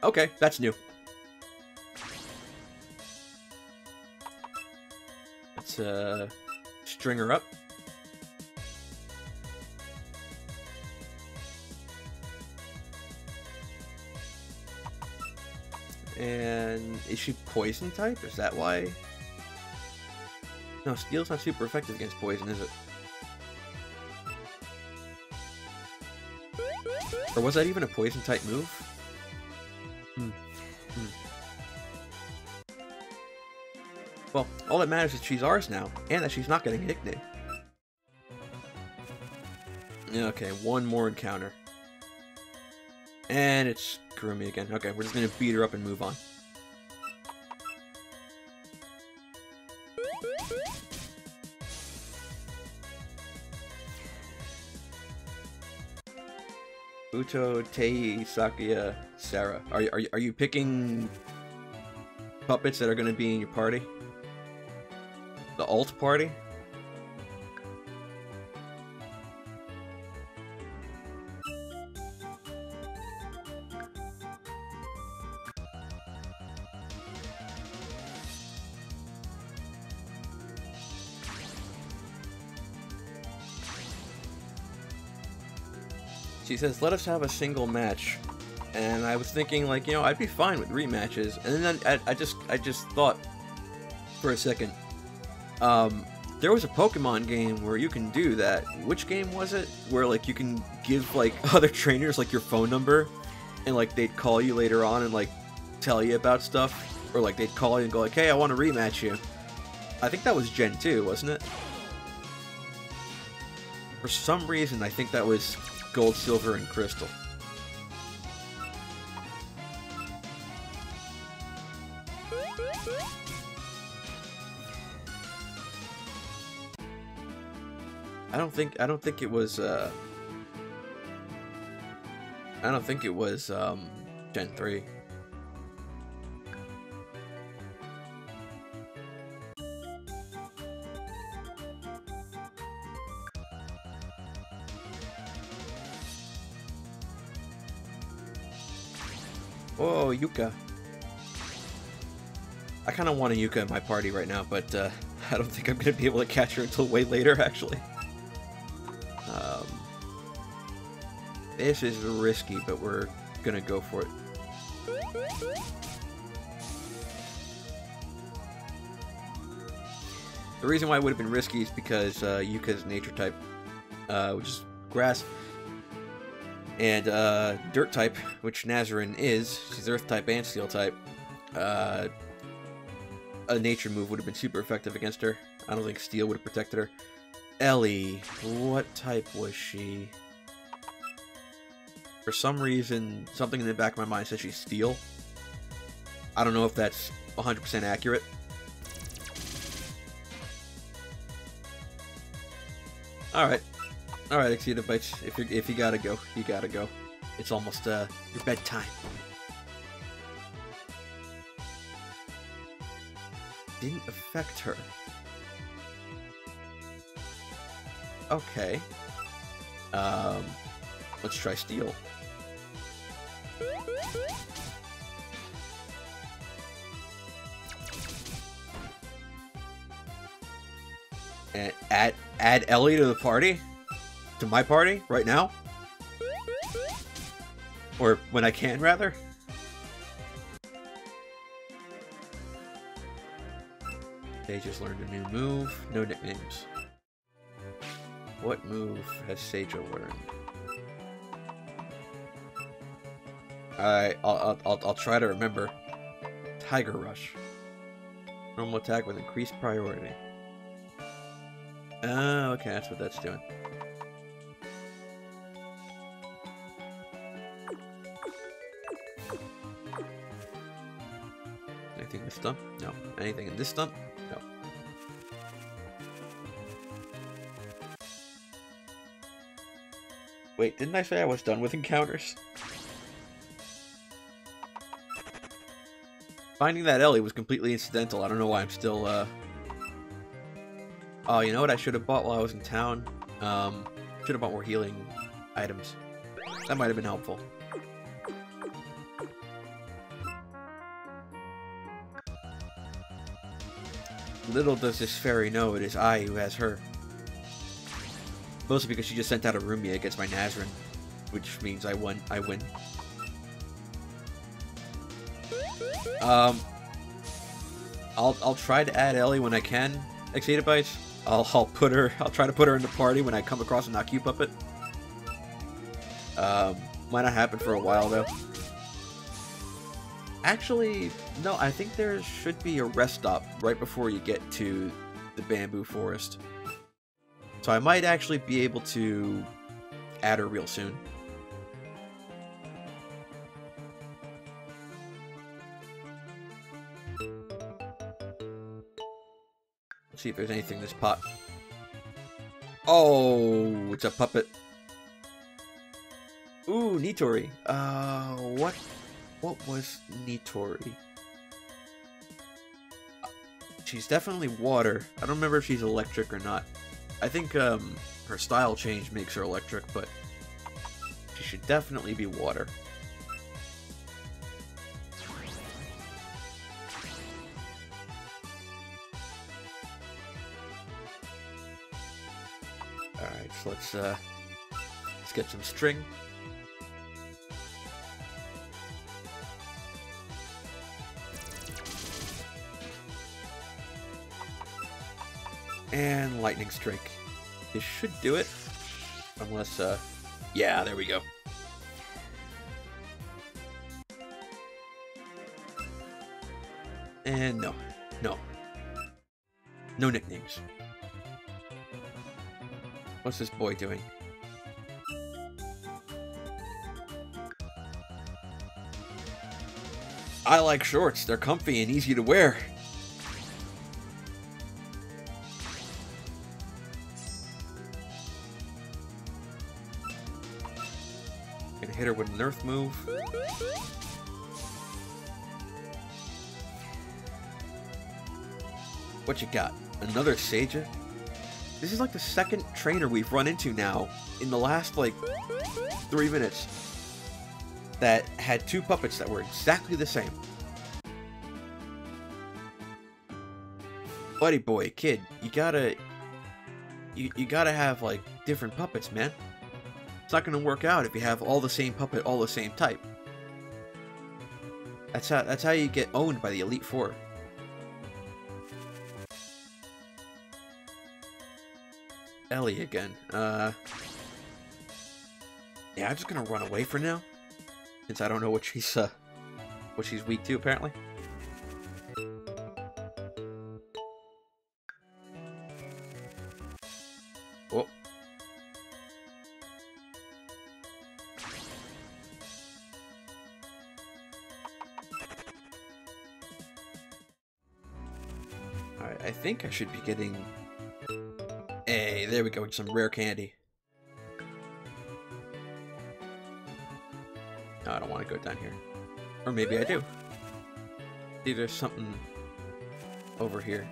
A: Okay, that's new. Let's, string her up. And is she poison type? Is that why? No, steel's not super effective against poison, is it? Or was that even a poison type move? Well, all that matters is she's ours now, and that she's not getting a nickname. Okay, 1 more encounter. And it's Kurumi again. Okay, we're just gonna beat her up and move on. Uto, Tei, Sakuya, Sarah. Are you picking puppets that are gonna be in your party? The alt party? She says, let us have a single match. And I was thinking, like, you know, I'd be fine with rematches. And then I just thought for a second, there was a Pokemon game where you can do that. Which game was it? Where, like, you can give, like, other trainers, like, your phone number, and, like, they'd call you later on and, like, tell you about stuff. Or, like, they'd call you and go, like, hey, I want to rematch you. I think that was Gen 2, wasn't it? For some reason, I think that was Gold, Silver, and Crystal. I don't think it was Gen 3. Whoa, Yuka. I kind of want a Yuka in my party right now, but I don't think I'm going to be able to catch her until way later, actually. This is risky, but we're going to go for it. The reason why it would have been risky is because Yuka's nature type, which is grass. And dirt type, which Nazarin is, she's earth type and steel type. A nature move would have been super effective against her. I don't think steel would have protected her. Ellie, what type was she? For some reason, something in the back of my mind says she's steel. I don't know if that's 100% accurate. Alright. Alright, xHitoBitez, if you gotta go, you gotta go. It's almost your bedtime. Didn't affect her. Okay. Let's try steel. And add Ellie to the party? To my party? Right now? Or when I can, rather? They just learned a new move. No nicknames. What move has Seijo learned? I'll try to remember. Tiger Rush. Normal attack with increased priority. Oh, okay, that's what that's doing. Anything in this stump? No. Anything in this stump? No. Wait, didn't I say I was done with encounters? Finding that Ellie was completely incidental. I don't know why I'm still, Oh, you know what I should have bought while I was in town? Should have bought more healing items. That might have been helpful. Little does this fairy know it is I who has her. Mostly because she just sent out a roomie against my Nazrin, which means I win. I'll try to add Ellie when I can, xHitoBitez. I'll try to put her in the party when I come across an Aku puppet. Might not happen for a while though. Actually, no, I think there should be a rest stop right before you get to the bamboo forest. So I might actually be able to add her real soon. Let's see if there's anything in this pot. Oh, it's a puppet. Ooh, Nitori. What was Nitori? She's definitely water. I don't remember if she's electric or not. I think her style change makes her electric, but she should definitely be water. Alright, so let's get some string. And lightning strike. This should do it. Unless, yeah, there we go. And no. No nicknames. What's this boy doing? I like shorts. They're comfy and easy to wear. Gonna hit her with an earth move. What you got? Another Seijo? This is like the second trainer we've run into now in the last, like, 3 minutes that had 2 puppets that were exactly the same. Buddy boy, kid, you gotta have, like, different puppets, man. It's not gonna work out if you have all the same puppet, all the same type. That's how you get owned by the Elite Four. Ellie again. Yeah, I'm just gonna run away for now, since I don't know what she's weak to, apparently. Oh. think I should be getting... Hey, there we go, with some rare candy. No, I don't want to go down here. Or maybe I do. See, there's something over here.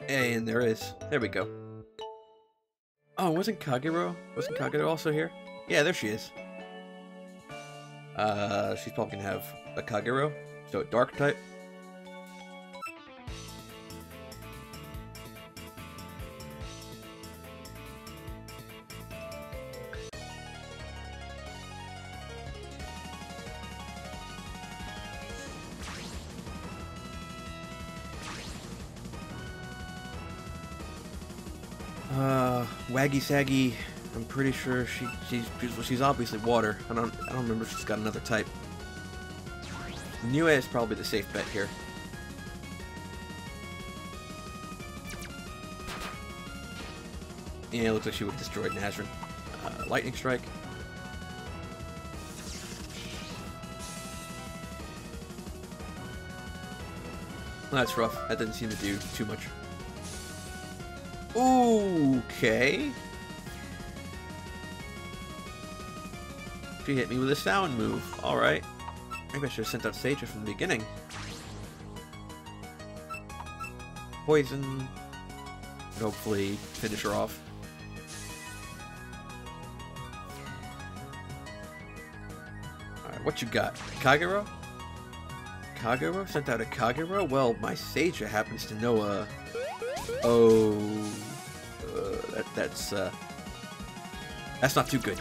A: Hey, and there is. There we go. Oh, wasn't Kagero also here? Yeah, there she is. She's probably gonna have a Kagero, so a dark type. Waggy Saggy, I'm pretty sure she's obviously water. I don't remember if she's got another type. Niue is probably the safe bet here. Yeah, it looks like she would have destroyed Nazrin. Lightning Strike. That's rough. That didn't seem to do too much. Okay. She hit me with a sound move. Alright. Maybe I should have sent out Seija from the beginning. Poison. Hopefully finish her off. Alright, what you got? Kagero? Kagero? Sent out a Kagero? Well, my Seija happens to know a... that's not too good.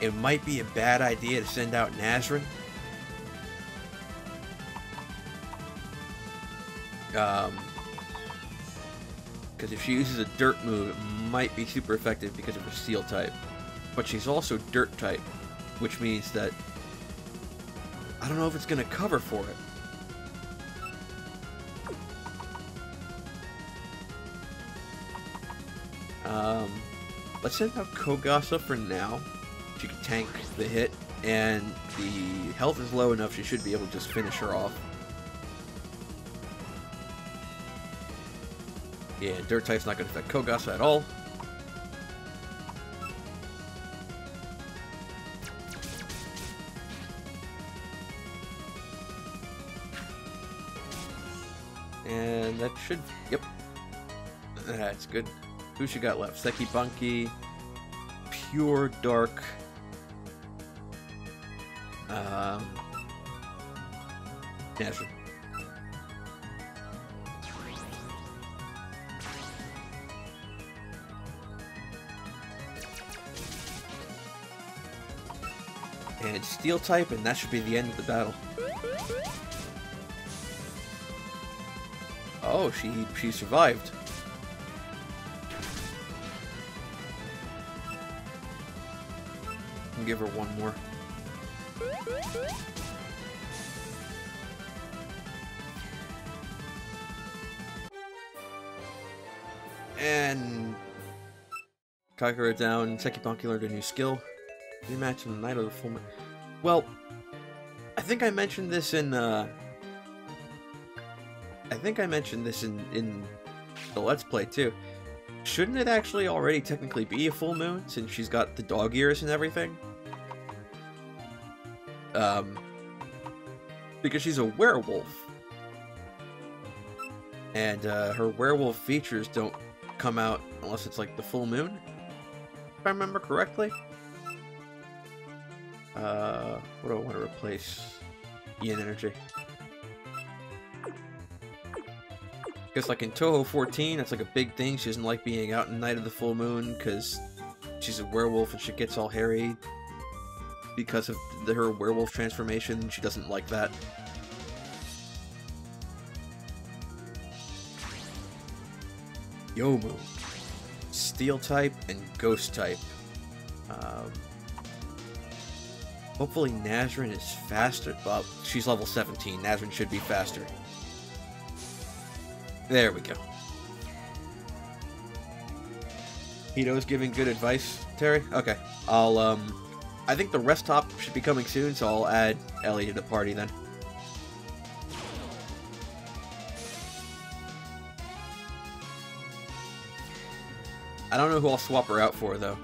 A: It might be a bad idea to send out Nazrin. Because if she uses a dirt move, it might be super effective because of her steel type. But she's also dirt type, which means that I don't know if it's going to cover for it. Let's send out Kogasa for now. She can tank the hit, and the health is low enough she should be able to just finish her off. Yeah, dirt type's not going to affect Kogasa at all. And that should... Yep. That's good. Who she got left? Seki Bunky. Pure Dark. Nazrin. And Steel type, and that should be the end of the battle. Oh, she survived. I'll give her one more. And Kagura down. Sekibanki learned a new skill. Rematch in the night of the full moon. Well, I think I mentioned this in the Let's Play too. Shouldn't it actually already technically be a full moon since she's got the dog ears and everything? Because she's a werewolf. And her werewolf features don't come out unless it's like the full moon, if I remember correctly. What do I want to replace? Yin Energy. Because like in Touhou 14, that's like a big thing. She doesn't like being out in Night of the Full Moon because she's a werewolf and she gets all hairy because of her werewolf transformation. She doesn't like that. Yomu. Steel type and Ghost type. Hopefully Nazrin is faster. Well, she's level 17. Nazrin should be faster. There we go. Hito's giving good advice, Terry? Okay. I'll, I think the rest stop should be coming soon, so I'll add Ellie to the party then. I don't know who I'll swap her out for, though.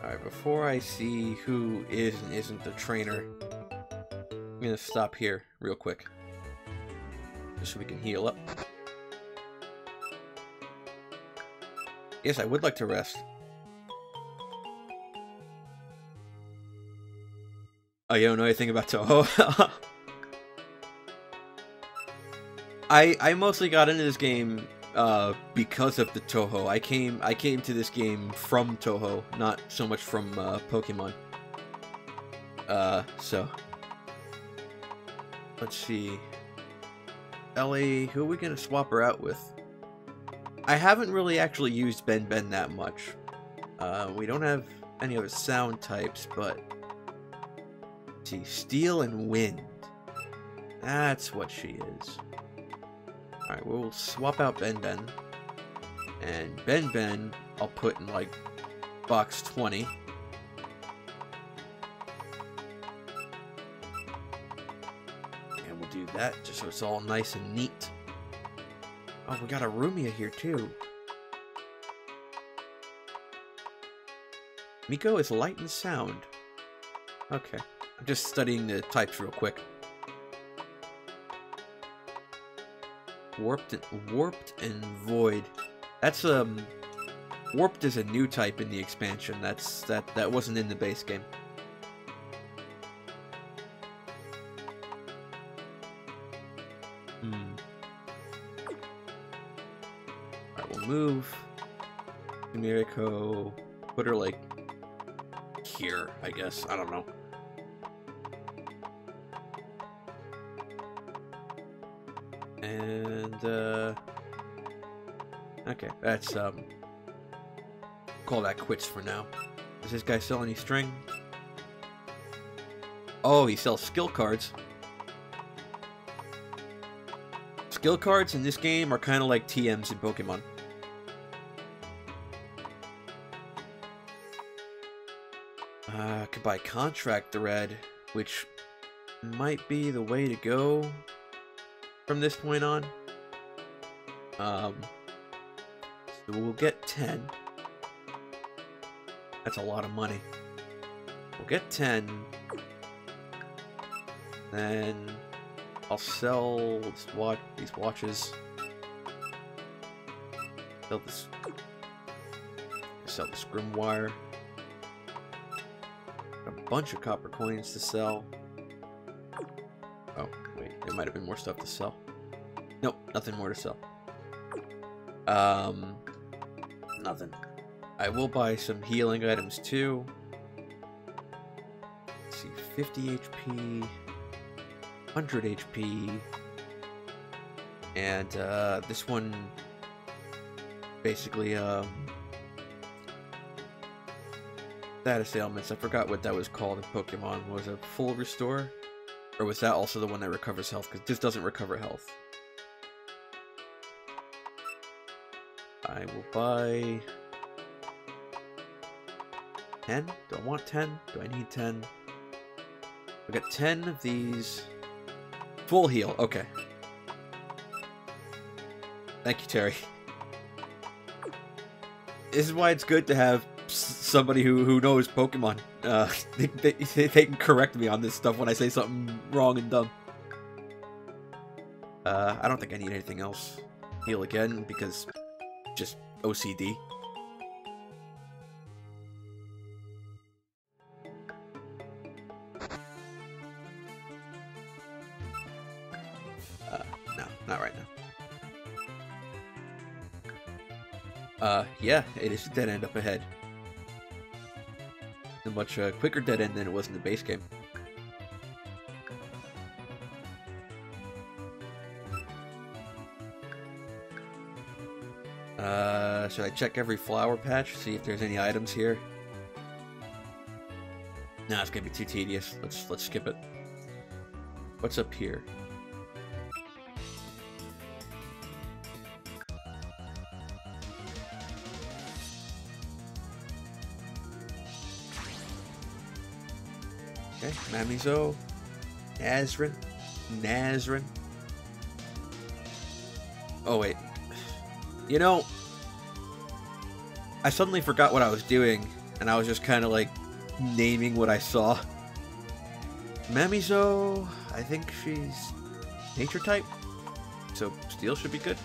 A: Alright, before I see who is and isn't the trainer, I'm gonna stop here real quick. Just so we can heal up. Yes, I would like to rest. Oh, you don't know anything about Touhou? I mostly got into this game because of the Touhou. I came to this game from Touhou, not so much from Pokemon. So let's see. Ellie, who are we gonna swap her out with? I haven't really actually used Ben that much. We don't have any other sound types, but let's see, Steel and Wind. That's what she is. Alright, we'll swap out Ben. And Ben, I'll put in, like, box 20. And we'll do that, just so it's all nice and neat. Oh, we got a Rumia here, too. Miko is light and sound. Okay. I'm just studying the types real quick. Warped and Void. That's Warped is a new type in the expansion. That wasn't in the base game. Alright, we'll move Miriko, put her like here, I guess. I don't know. And okay, that's call that quits for now. Does this guy sell any string? Oh, he sells skill cards. Skill cards in this game are kind of like TMs in Pokemon. I could buy Contract Thread, which might be the way to go from this point on. So we'll get 10. That's a lot of money. We'll get 10. Then I'll sell these watches. Sell this Grimoire. A bunch of copper coins to sell. Oh, wait, there might have been more stuff to sell. Nope, nothing more to sell. Nothing. I will buy some healing items too. Let's see, 50 HP, 100 HP, and this one basically status ailments. I forgot what that was called in Pokemon. Was it full restore? Or was that also the one that recovers health? Because this doesn't recover health. I will buy 10? Do I want 10? Do I need 10? I got 10 of these. Full heal, okay. Thank you, Terry. This is why it's good to have somebody who knows Pokemon. They can correct me on this stuff when I say something wrong and dumb. I don't think I need anything else. Heal again, because just OCD. No, not right now. Yeah, it is a dead end up ahead. A much quicker dead end than it was in the base game. Should I check every flower patch, see if there's any items here? Nah, it's gonna be too tedious. Let's skip it. What's up here? Okay, Mamizo, Nazrin. Oh wait, you know, I suddenly forgot what I was doing, and I was just kind of like naming what I saw. Mamizo, I think she's nature type, so steel should be good.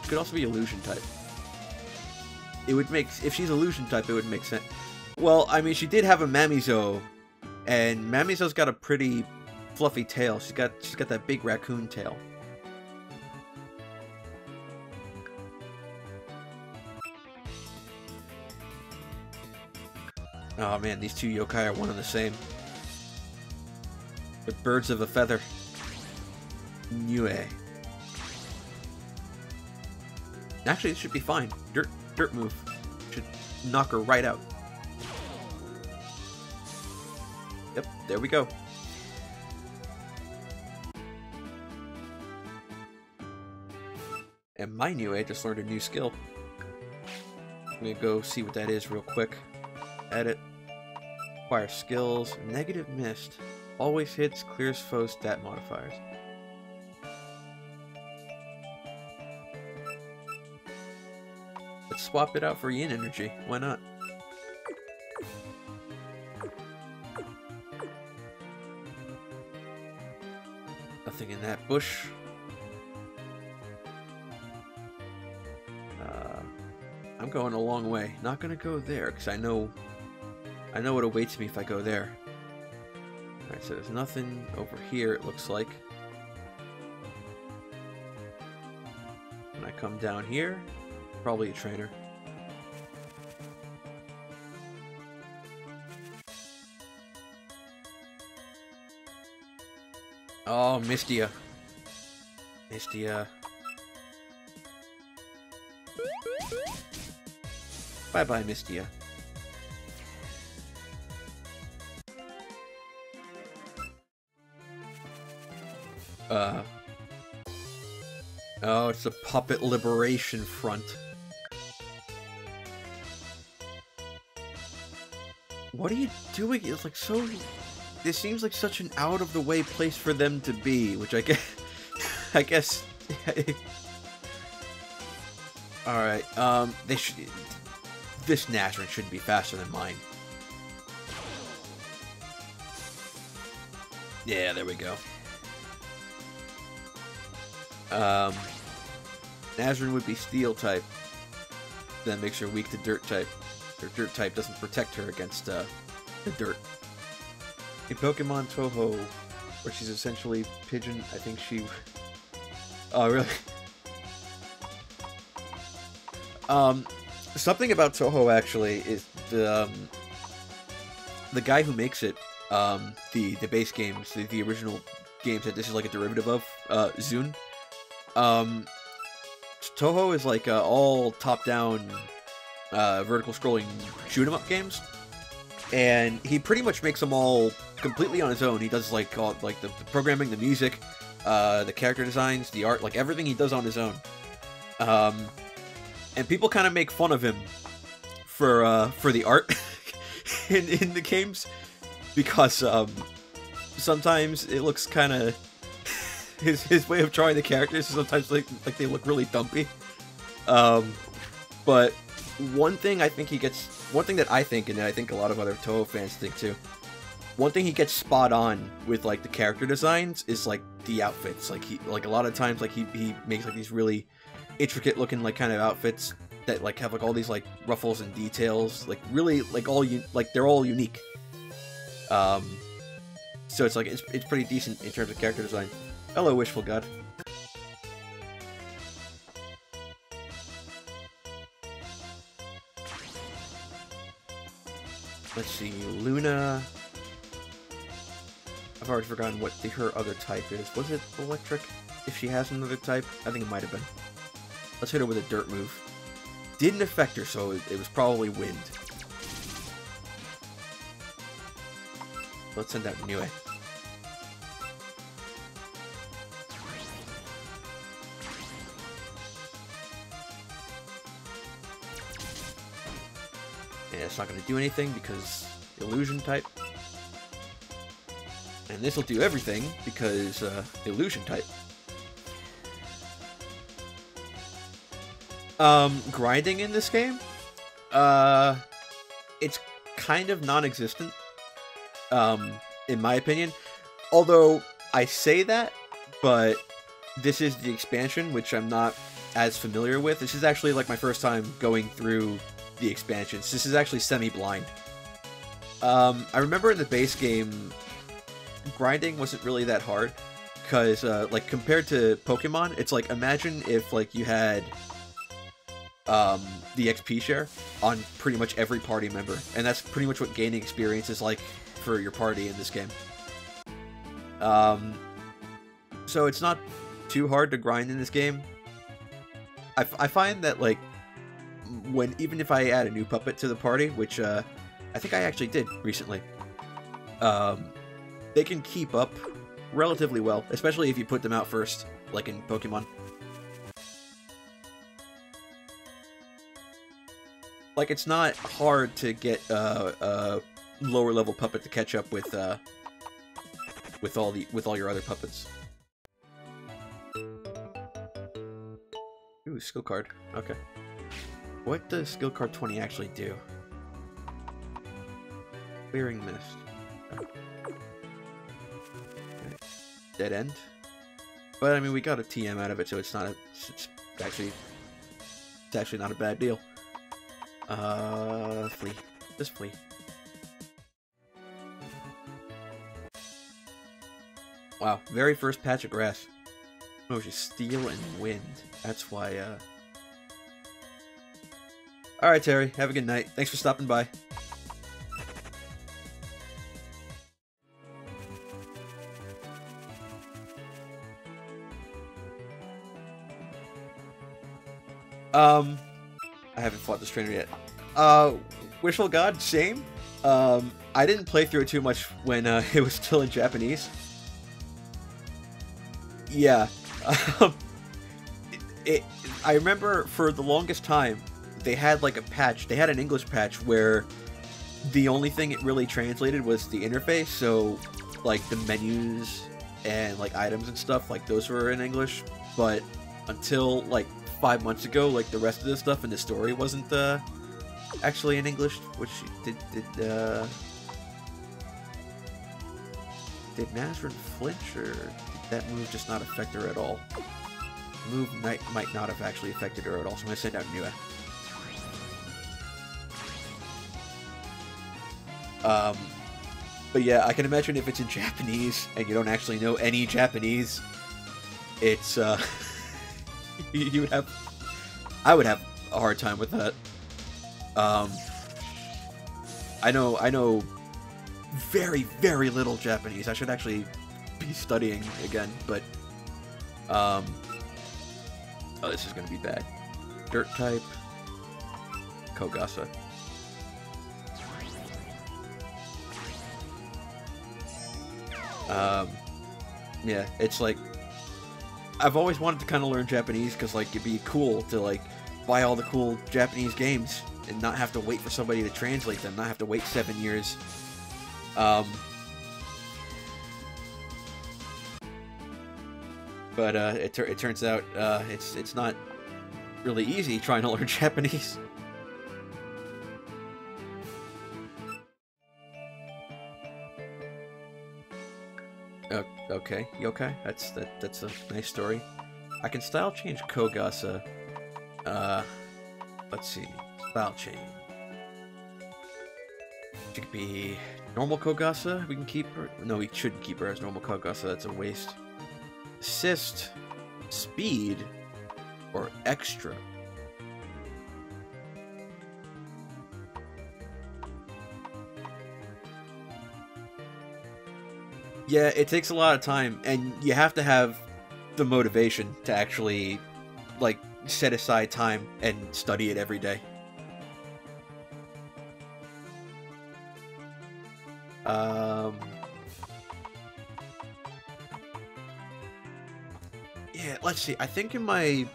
A: Could also be illusion type. It would make, if she's illusion type, it would make sense. Well, I mean, she did have a Mamizo, and Mamizo's got a pretty fluffy tail. She's got that big raccoon tail. Oh man, these two yokai are one and the same. They're birds of a feather. Niue. Actually, it should be fine. Dirt move. Should knock her right out. Yep, there we go. And my Niue just learned a new skill. I'm gonna go see what that is real quick. Edit. Acquire skills. Negative mist. Always hits, clears foe stat modifiers. Let's swap it out for yin energy. Why not? Nothing in that bush. I'm going a long way. Not gonna go there because I know what awaits me if I go there. Alright, so there's nothing over here, it looks like. When I come down here, probably a trainer. Oh, Mistia. Mistia. Bye-bye, Mistia. Oh, it's a puppet liberation front. What are you doing? It's like so... This seems like such an out-of-the-way place for them to be, which I guess... I guess... Alright, they should... This Nazrin shouldn't be faster than mine. Yeah, there we go. Nazrin would be steel type. That makes her weak to dirt type. Her dirt type doesn't protect her against the dirt. In Pokemon Touhou, where she's essentially pigeon, I think she... Oh, really? Something about Touhou actually is the guy who makes it, the base games, the original games that this is like a derivative of, Zune. Touhou is like all top-down, vertical scrolling shoot-'em-up games, and he pretty much makes them all completely on his own. He does like all like the programming, the music, the character designs, the art, like everything he does on his own. And people kind of make fun of him for the art in the games because sometimes it looks kind of his way of drawing the characters sometimes like they look really dumpy. But one thing I think he gets, one thing that I think, and I think a lot of other Touhou fans think too, one thing he gets spot on with like the character designs is like the outfits. Like he, like a lot of times, like he makes like these really intricate looking like kind of outfits that like have like all these like ruffles and details, like really like like they're all unique. So it's like it's pretty decent in terms of character design. Hello, Wishful God. Let's see, Luna. I've already forgotten what her other type is. Was it electric? if she has another type. I think it might have been. Let's hit her with a dirt move. Didn't affect her, so it was probably wind. Let's send out Niue. And it's not going to do anything because illusion type. And this will do everything because illusion type. Grinding in this game, it's kind of non-existent, in my opinion. Although I say that, but this is the expansion, which I'm not as familiar with. This is actually like my first time going through the expansions. This is actually semi-blind. I remember in the base game, grinding wasn't really that hard, because like compared to Pokemon, it's like imagine if like you had the XP share on pretty much every party member, and that's pretty much what gaining experience is like for your party in this game. So it's not too hard to grind in this game. I find that like even if I add a new puppet to the party, which I think I actually did recently, they can keep up relatively well, especially if you put them out first, like in Pokemon. Like, it's not hard to get a lower level puppet to catch up with all your other puppets. Ooh, skill card. Okay. What does skill card 20 actually do? Clearing mist. Oh. Okay. Dead end. But I mean, we got a TM out of it, so it's not it's actually not a bad deal. Flee. Just flee. Wow, very first patch of grass. Oh, she's steel and wind. That's why, Alright, Terry. Have a good night. Thanks for stopping by. I haven't fought this trainer yet. Wishful God, same. I didn't play through it too much when it was still in Japanese. Yeah. I remember for the longest time, they had like a patch, they had an English patch where the only thing it really translated was the interface, so like the menus and like items and stuff, like those were in English, but until like 5 months ago, like the rest of the stuff in the story wasn't actually in English, which did Nazrin flinch, or did that move just not affect her at all? The move might not have actually affected her at all, so I'm going to send out Niue. But yeah, I can imagine if it's in Japanese and you don't actually know any Japanese, it's you would have, I would have a hard time with that. I know very, very little Japanese. I should actually be studying again, but oh, this is gonna be bad. Dirt type, Kogasa. Yeah, it's like, I've always wanted to kind of learn Japanese because, like, it'd be cool to, like, buy all the cool Japanese games and not have to wait for somebody to translate them, not have to wait 7 years. But it turns out it's not really easy trying to learn Japanese. Okay, yokai. That's a nice story. I can style change Kogasa. Let's see. Style change. She could be normal Kogasa. We can keep her. No, we shouldn't keep her as normal Kogasa. That's a waste. Assist, speed, or extra. Yeah, it takes a lot of time, and you have to have the motivation to actually, like, set aside time and study it every day. Yeah, let's see. I think in my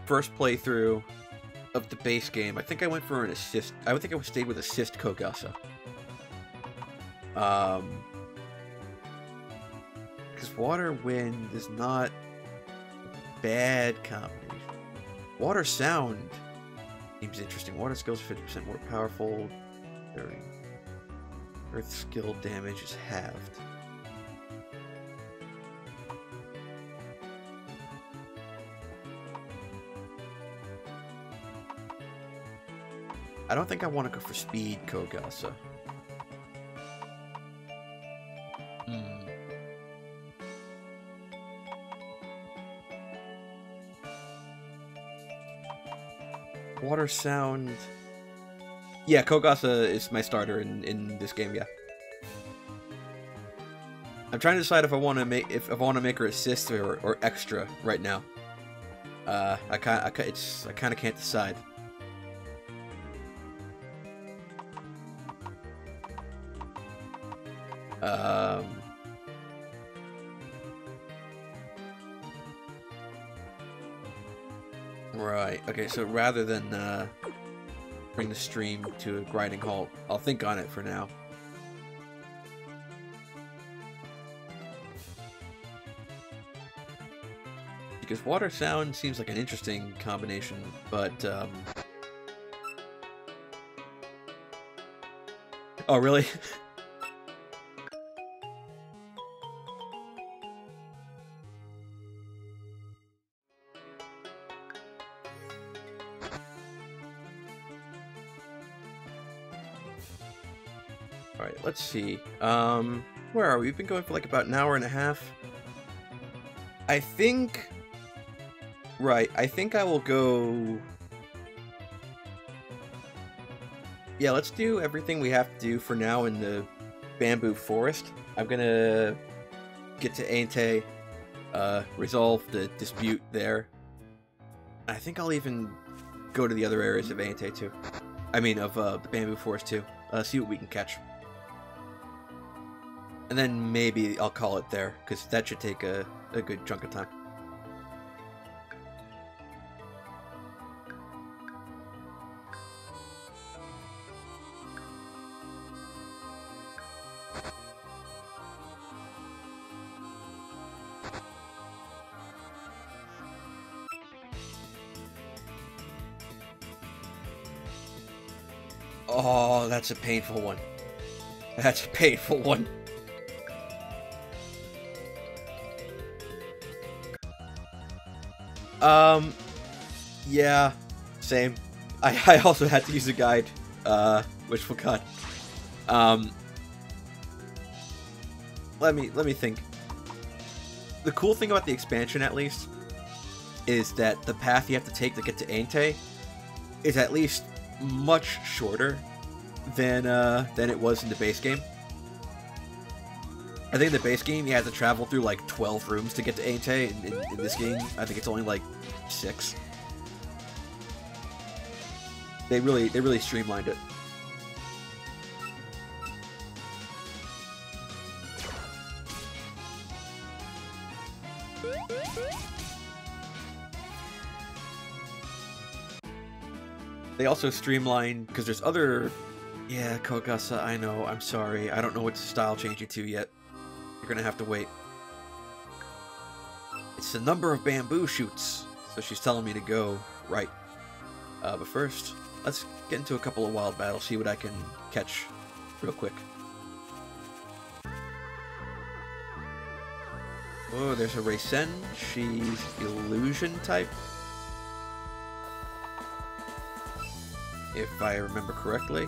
A: first playthrough of the base game, I think I went for an assist. I would think I stayed with assist Kogasa. Because water wind is not a bad combination. Water sound seems interesting. Water skills 50% more powerful. Earth skill damage is halved. I don't think I want to go for speed Kogasa. Water sound. Yeah, Kogasa is my starter in this game. Yeah, I'm trying to decide if I want to make her assist or extra right now. I kind of can't decide. Right. Okay. So rather than bring the stream to a grinding halt, I'll think on it for now. Because water sound seems like an interesting combination, but oh really? Alright, let's see. Where are we? We've been going for like about an hour and a half. I think... Right, I think I will go... Yeah, let's do everything we have to do for now in the bamboo forest. I'm gonna get to Ainte, resolve the dispute there. I think I'll even go to the other areas of Ainte too. I mean, of the bamboo forest too. See what we can catch. And then maybe I'll call it there, because that should take a good chunk of time. Oh, that's a painful one. That's a painful one. Yeah, same. I also had to use a guide, wishful cut. Let me think. The cool thing about the expansion, at least, is that the path you have to take to get to Ainte is at least much shorter than it was in the base game. I think in the base game you had to travel through like 12 rooms to get to Ainte. In this game, I think it's only like 6. They really streamlined it. They also streamlined, because there's other... Yeah, Kogasa, I know, I'm sorry. I don't know what style change you to yet. You're gonna have to wait. It's the number of bamboo shoots, so she's telling me to go right. But first, let's get into a couple of wild battles, see what I can catch real quick. Oh, there's a Raysen. She's illusion type, if I remember correctly.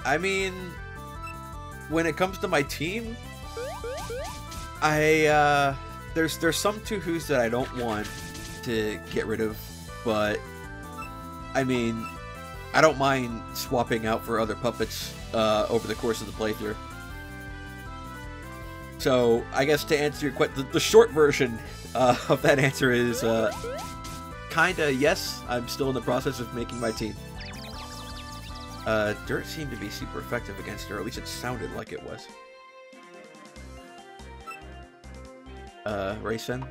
A: I mean, when it comes to my team, there's some Touhous that I don't want to get rid of but I mean, I don't mind swapping out for other puppets over the course of the playthrough. So, I guess to answer your question, the short version of that answer is kinda yes. I'm still in the process of making my team. Dirt seemed to be super effective against her, or at least it sounded like it was. Raysen?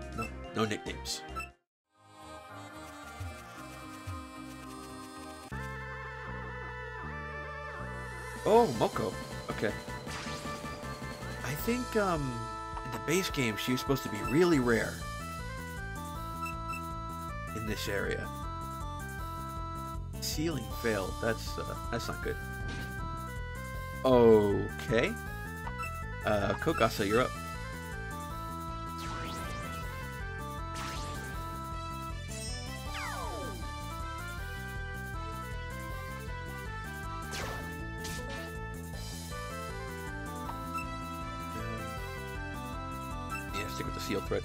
A: No nicknames. Oh, Moko. Okay. I think, in the base game, she was supposed to be really rare. In this area. Ceiling failed. That's not good. Okay. Kokasa, you're up. Yeah, stick with the seal threat.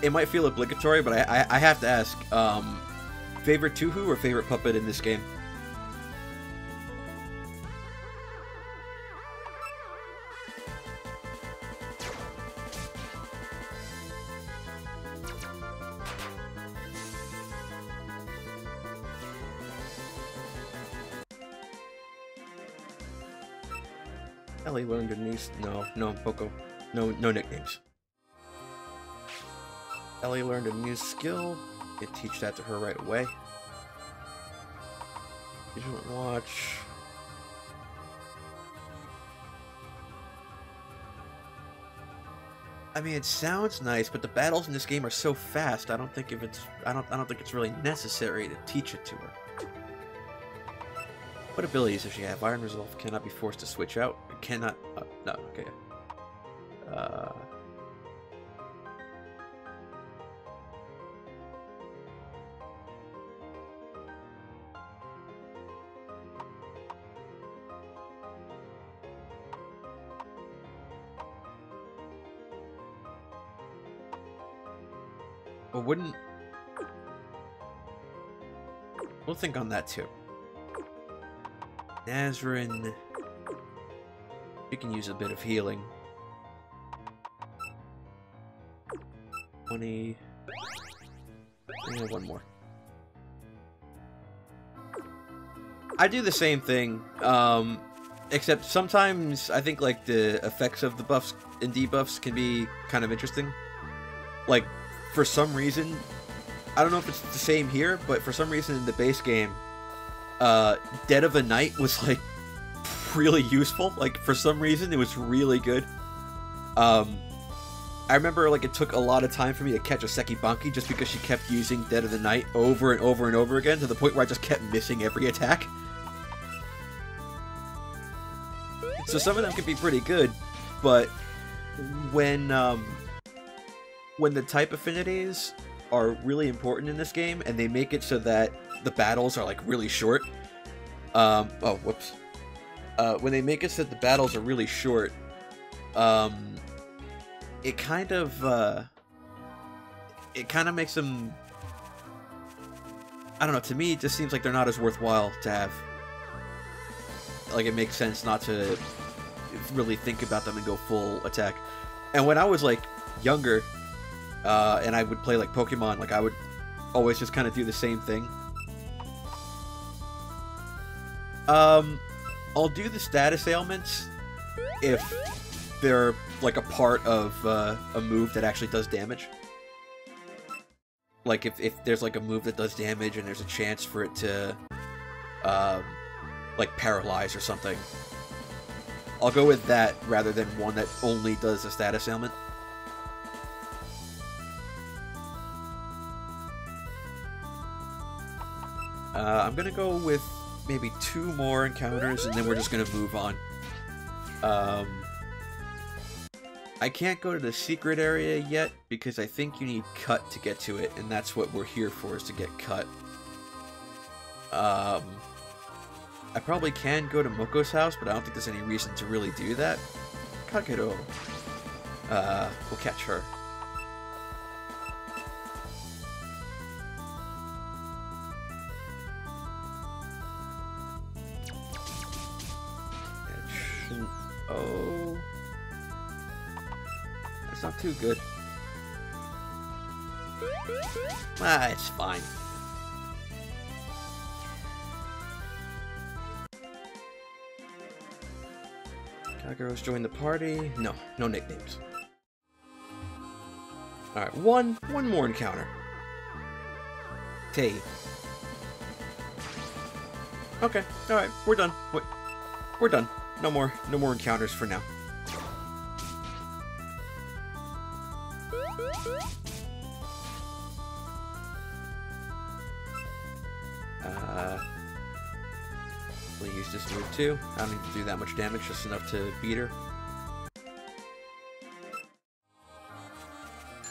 A: It might feel obligatory, but I have to ask, favorite Touhou or favorite puppet in this game? Ellie learned a new... No, Poco. No nicknames. Ellie learned a new skill. It teach that to her right away. Vigilant watch. I mean, it sounds nice, but the battles in this game are so fast. I don't think it's really necessary to teach it to her. What abilities does she have? Iron Resolve cannot be forced to switch out. It cannot. No. Okay. Well, we'll think on that too. Nazrin, you can use a bit of healing. 20. And one more. I do the same thing, except sometimes I think like the effects of the buffs and debuffs can be kind of interesting. Like, for some reason, I don't know if it's the same here, but for some reason in the base game, Dead of the Night was like really useful. Like, for some reason it was really good. I remember like it took a lot of time for me to catch a Sekibanki just because she kept using Dead of the Night over and over and over again, to the point where I just kept missing every attack. So some of them can be pretty good, but when the type affinities are really important in this game, and they make it so that the battles are like really short. Oh, whoops. When they make it so that the battles are really short, it kind of makes them, I don't know, to me it just seems like they're not as worthwhile to have. Like, it makes sense not to really think about them and go full attack. And when I was like younger, and I would play like Pokemon, like I would always just kind of do the same thing. I'll do the status ailments if they're like a part of a move that actually does damage. Like if there's like a move that does damage and there's a chance for it to like paralyze or something, I'll go with that rather than one that only does a status ailment. I'm gonna go with maybe 2 more encounters, and then we're just gonna move on. I can't go to the secret area yet, because I think you need cut to get to it, and that's what we're here for, is to get cut. I I probably can go to Moko's house, but I don't think there's any reason to really do that. Kagero. We'll catch her. Oh, it's not too good. Ah, it's fine. Kagero's joined the party. No nicknames. Alright, one more encounter. Tay. Okay, alright, we're done. We're done. No more encounters for now. We'll use this move too. I don't need to do that much damage, just enough to beat her.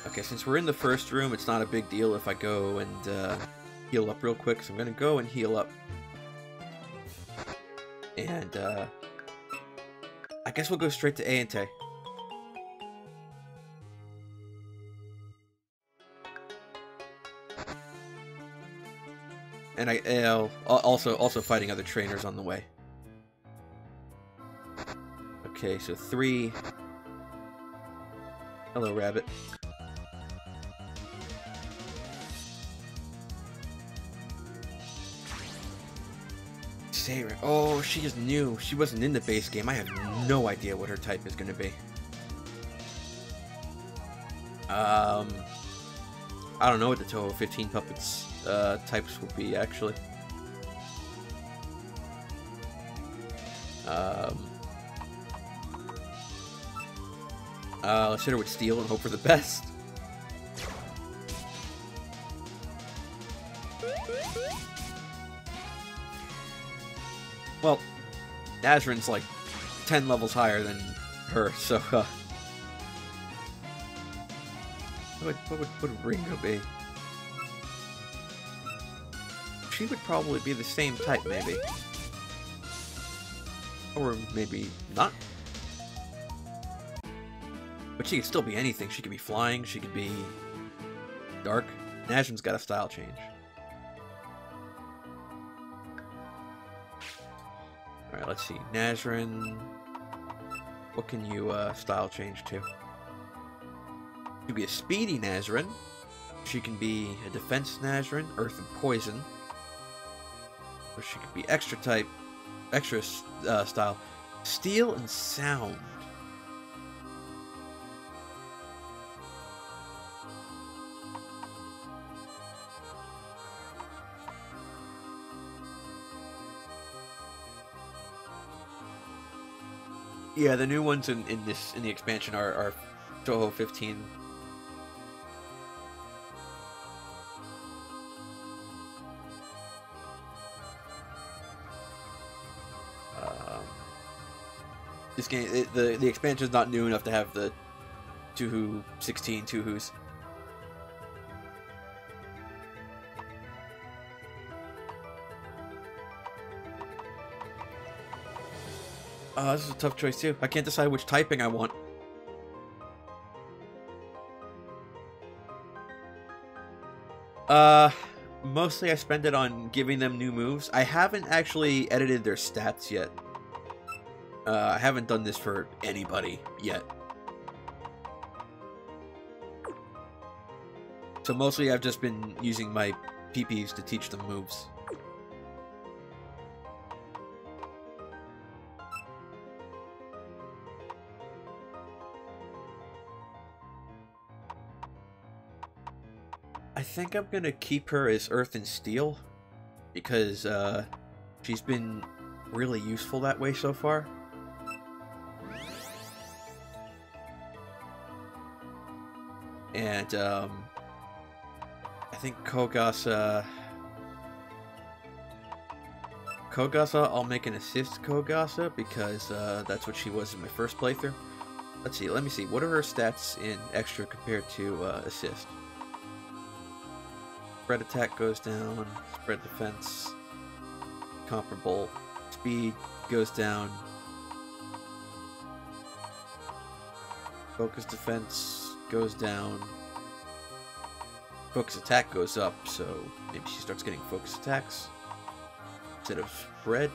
A: Okay, since we're in the first room, it's not a big deal if I go and heal up real quick, so I'm gonna go and heal up. And I guess we'll go straight to Ante. And I'll also fighting other trainers on the way. Okay, so 3. Hello, rabbit. Sarah. Oh, she is new. She wasn't in the base game. I have no idea what her type is going to be. I don't know what the Touhou 15 puppets types will be, actually. Let's hit her with steel and hope for the best. Well, Nazrin's like 10 levels higher than her, so what would Ringo be? She would probably be the same type, maybe. Or maybe not. But she could still be anything. She could be flying, she could be dark. Nazrin's got a style change. Alright, let's see. Nazrin. What can you style change to? She could be a speedy Nazrin. She can be a defense Nazrin, earth and poison. Or she could be extra type, extra style, steel and sound. Yeah, the new ones in the expansion are Touhou 15. This game, the expansion is not new enough to have the Touhou 16 Touhous. This is a tough choice too. I can't decide which typing I want. Mostly I spend it on giving them new moves. I haven't actually edited their stats yet. I haven't done this for anybody yet. So mostly I've just been using my PPs to teach them moves. I think I'm gonna keep her as Earth and Steel because she's been really useful that way so far. And I think Kogasa, I'll make an assist Kogasa because that's what she was in my first playthrough. Let's see, let me see. What are her stats in extra compared to assist? Spread attack goes down, spread defense, comparable, speed goes down. Focus defense goes down. Focus attack goes up, so maybe she starts getting focus attacks instead of spread.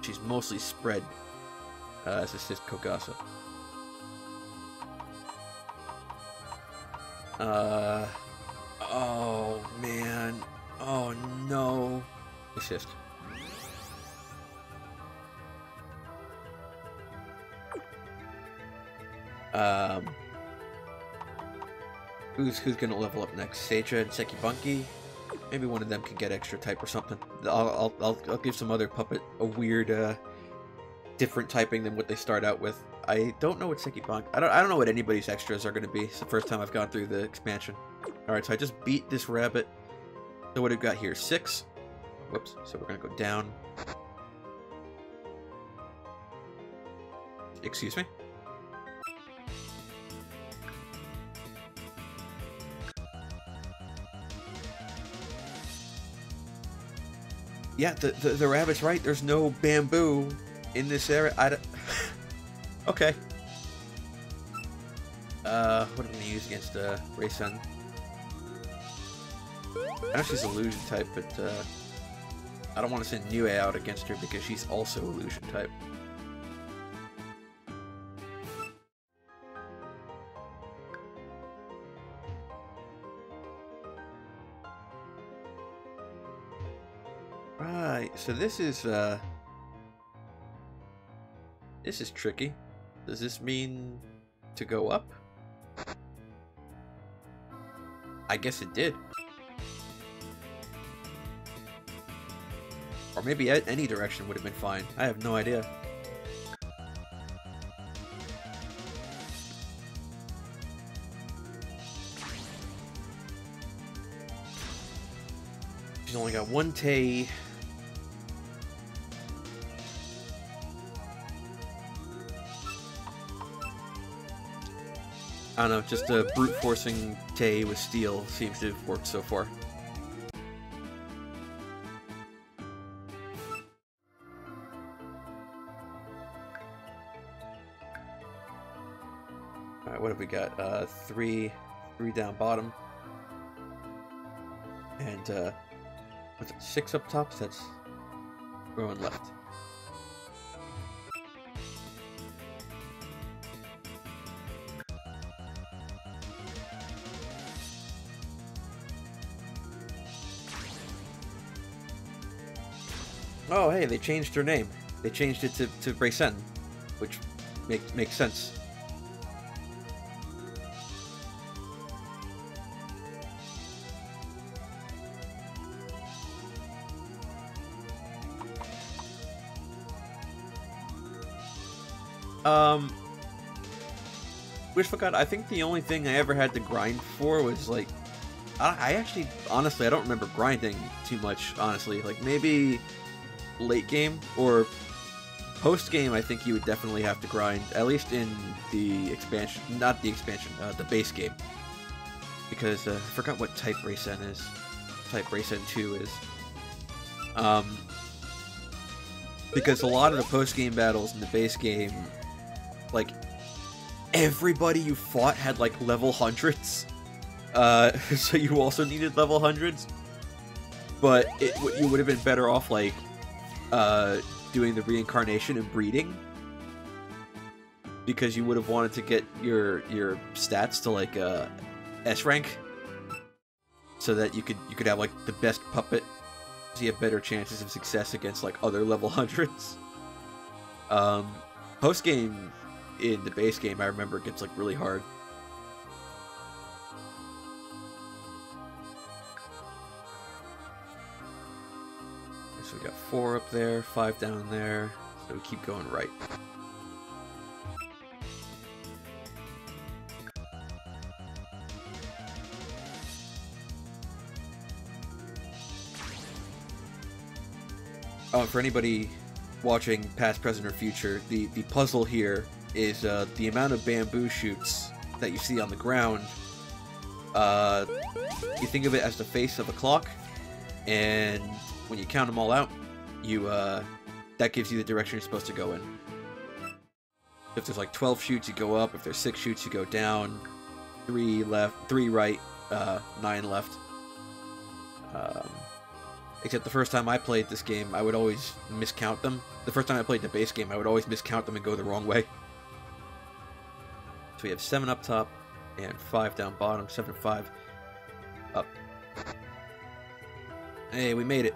A: She's mostly spread as assist Kogasa. Oh man. Oh no. Assist. Who's gonna level up next? Seija and Sekibunki? Maybe one of them can get extra type or something. I'll give some other puppet a weird different typing than what they start out with. I don't know what Sekibunki. I don't know what anybody's extras are gonna be. It's the first time I've gone through the expansion. Alright, so I just beat this rabbit. So what do we got here? 6. Whoops. So we're gonna go down. Excuse me? Yeah, the rabbit's right. There's no bamboo in this area. Okay. What am I gonna use against Raysun? I know she's illusion type, but I don't want to send Nue out against her because she's also illusion type. Right, so this is tricky. Does this mean to go up? I guess it did. Or maybe any direction would have been fine. I have no idea. She's only got one Tei. I don't know, just brute forcing Tei with steel seems to have worked so far. Alright, what have we got? Three down bottom. And what's it, 6 up top? So that's going left. Oh, hey, they changed her name. They changed it to Raysun, which makes sense. Wish forgot. I think the only thing I ever had to grind for was like, I actually, honestly, I don't remember grinding too much. Honestly, like maybe late game or post game. I think you would definitely have to grind, at least in the expansion, not the expansion, the base game, because I forgot what type Raysun is. Type Raysun 2 is. Because a lot of the post game battles in the base game, like, everybody you fought had like level 100s, so you also needed level 100s, but you would have been better off like doing the reincarnation and breeding, because you would have wanted to get your stats to like S rank, so that you could have like the best puppet, so you have better chances of success against like other level 100s. Post game in the base game, I remember it gets like really hard. So we got 4 up there, 5 down there, so we keep going right. Oh, for anybody watching past, present, or future, the puzzle here is the amount of bamboo shoots that you see on the ground. You think of it as the face of a clock, and when you count them all out, you that gives you the direction you're supposed to go in. If there's like 12 chutes, you go up. If there's 6 chutes, you go down. 3 left, 3 right, 9 left. Except the first time I played this game, I would always miscount them. The first time I played the base game, I would always miscount them and go the wrong way. So we have 7 up top and 5 down bottom. 7, 5 up. Hey, we made it.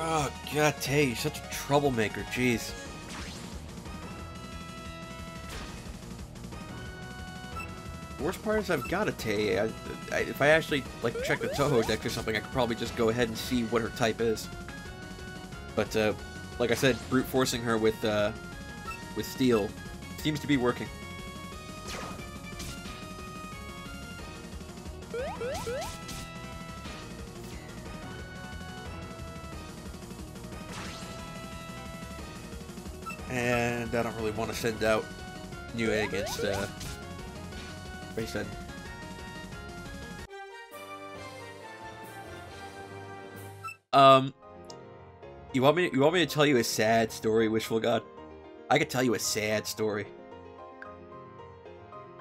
A: Oh, God, Tay, you're such a troublemaker, jeez. The worst part is I've got a Tay. If I actually, like, check the Touhou deck or something, I could probably just go ahead and see what her type is. But, like I said, brute forcing her with Steel seems to be working. And I don't really want to send out Niue against Raysen. You want me to tell you a sad story, Wishful God? I could tell you a sad story.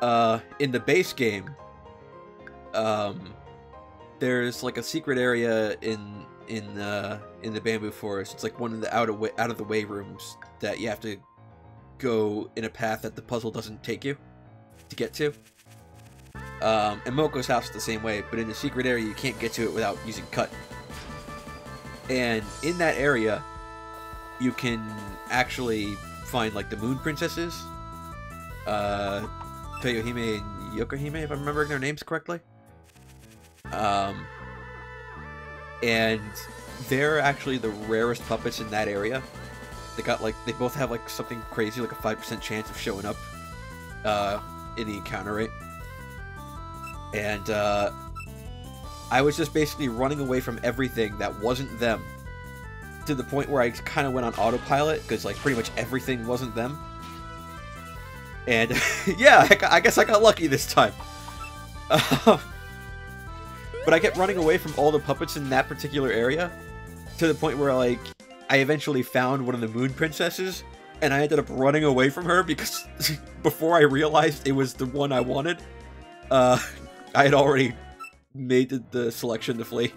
A: In the base game, there's like a secret area in the bamboo forest. It's like one of the out of the way rooms that you have to go in a path that the puzzle doesn't take you to get to. And Moko's house is the same way, but in the secret area you can't get to it without using cut. And in that area, you can actually find like the moon princesses, Toyohime and Yokohime, if I'm remembering their names correctly. And they're actually the rarest puppets in that area. They both have like something crazy, like a 5% chance of showing up in the encounter rate. And I was just basically running away from everything that wasn't them, to the point where I kind of went on autopilot, because like pretty much everything wasn't them. And yeah, I guess I got lucky this time. But I kept running away from all the puppets in that particular area, to the point where like I eventually found one of the moon princesses, and I ended up running away from her because before I realized it was the one I wanted, I had already made the selection to flee.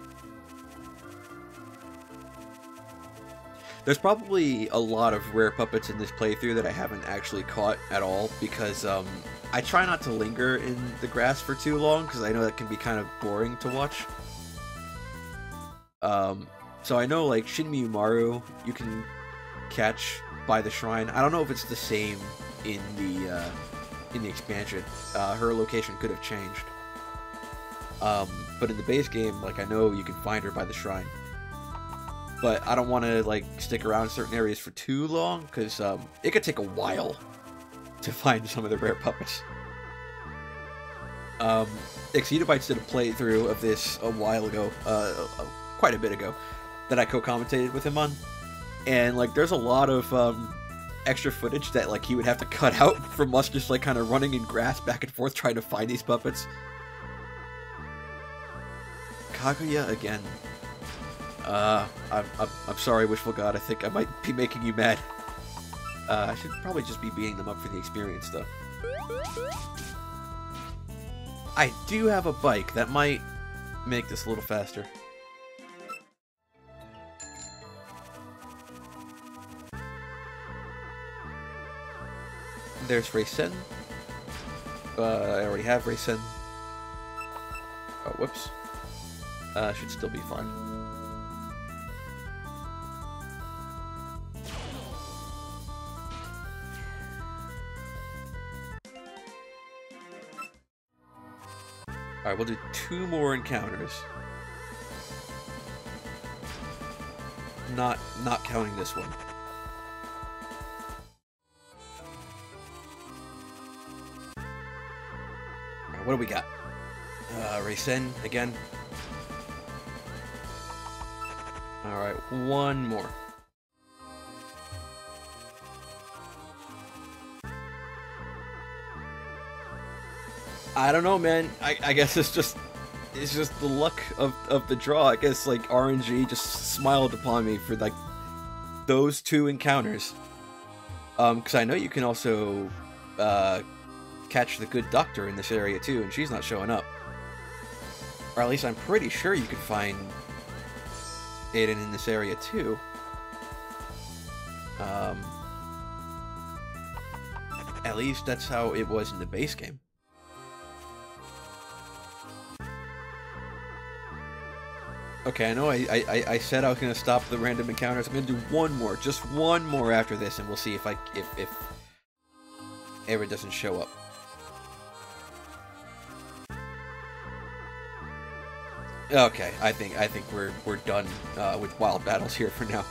A: There's probably a lot of rare puppets in this playthrough that I haven't actually caught at all, because I try not to linger in the grass for too long, because I know that can be kind of boring to watch. So I know like Shinmi Umaru you can catch by the shrine. I don't know if it's the same in the expansion. Her location could have changed. But in the base game, like I know you can find her by the shrine. But I don't want to like stick around in certain areas for too long, because it could take a while to find some of the rare puppets. xHitoBitez did a playthrough of this a while ago, quite a bit ago, that I co-commentated with him on, and like there's a lot of extra footage that like he would have to cut out from us just like kind of running in grass back and forth trying to find these puppets. Kaguya again. I'm sorry, Wishful God. I think I might be making you mad. I should probably just be beating them up for the experience, though. I do have a bike that might make this a little faster. There's Raysen. I already have Raysen. Oh, whoops. Should still be fine. Alright, we'll do 2 more encounters. Not counting this one. Alright, what do we got? Raysen again. Alright, one more. I don't know, man. I guess it's just the luck of the draw. I guess like RNG just smiled upon me for like those two encounters. Because I know you can also catch the good doctor in this area too, and she's not showing up. Or at least I'm pretty sure you could find Aiden in this area too. At least that's how it was in the base game. Okay, I know I said I was gonna stop the random encounters. I'm gonna do one more, just one more after this, and we'll see if Aaron doesn't show up. Okay, I think we're done with wild battles here for now.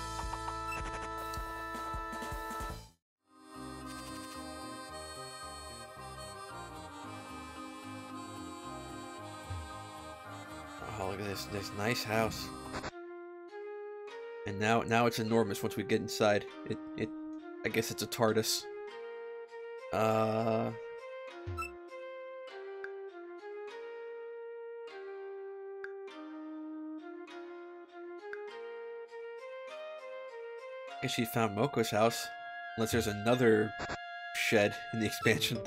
A: Oh, look at this nice house. And now it's enormous once we get inside. I guess it's a TARDIS. I guess she found Moko's house. Unless there's another shed in the expansion.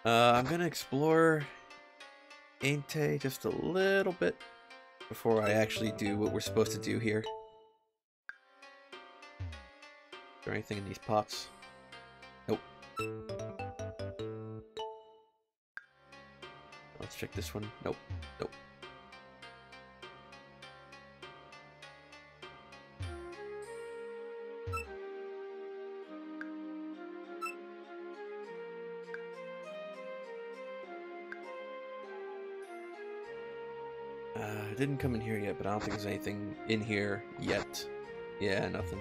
A: I'm gonna explore Ainte just a little bit before I actually do what we're supposed to do here. Is there anything in these pots? Nope. Let's check this one. Nope. Nope. It didn't come in here yet, but I don't think there's anything in here yet. Yeah, nothing.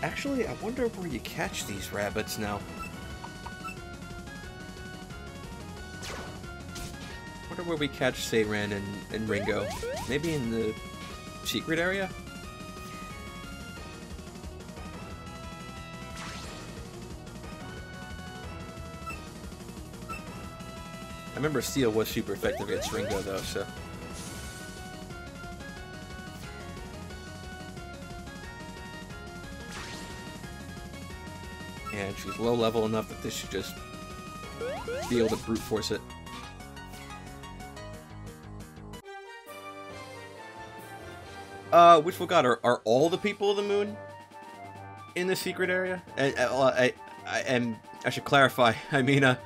A: Actually, I wonder where you catch these rabbits now. I wonder where we catch Seiran and Ringo. Maybe in the secret area? I remember Steel was super effective against Ringo though, so... And she's low level enough that this should just be able to brute force it. Wishful God, are all the people of the moon in the secret area? And I should clarify, I mean,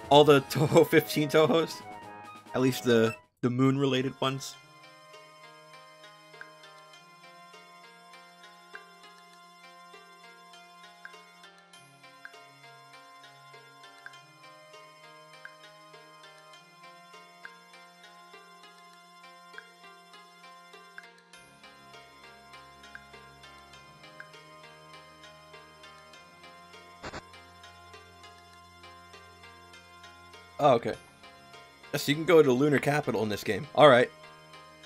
A: all the Touhou 15 Touhous? At least the moon-related ones? Oh, okay. So you can go to the Lunar Capital in this game. Alright.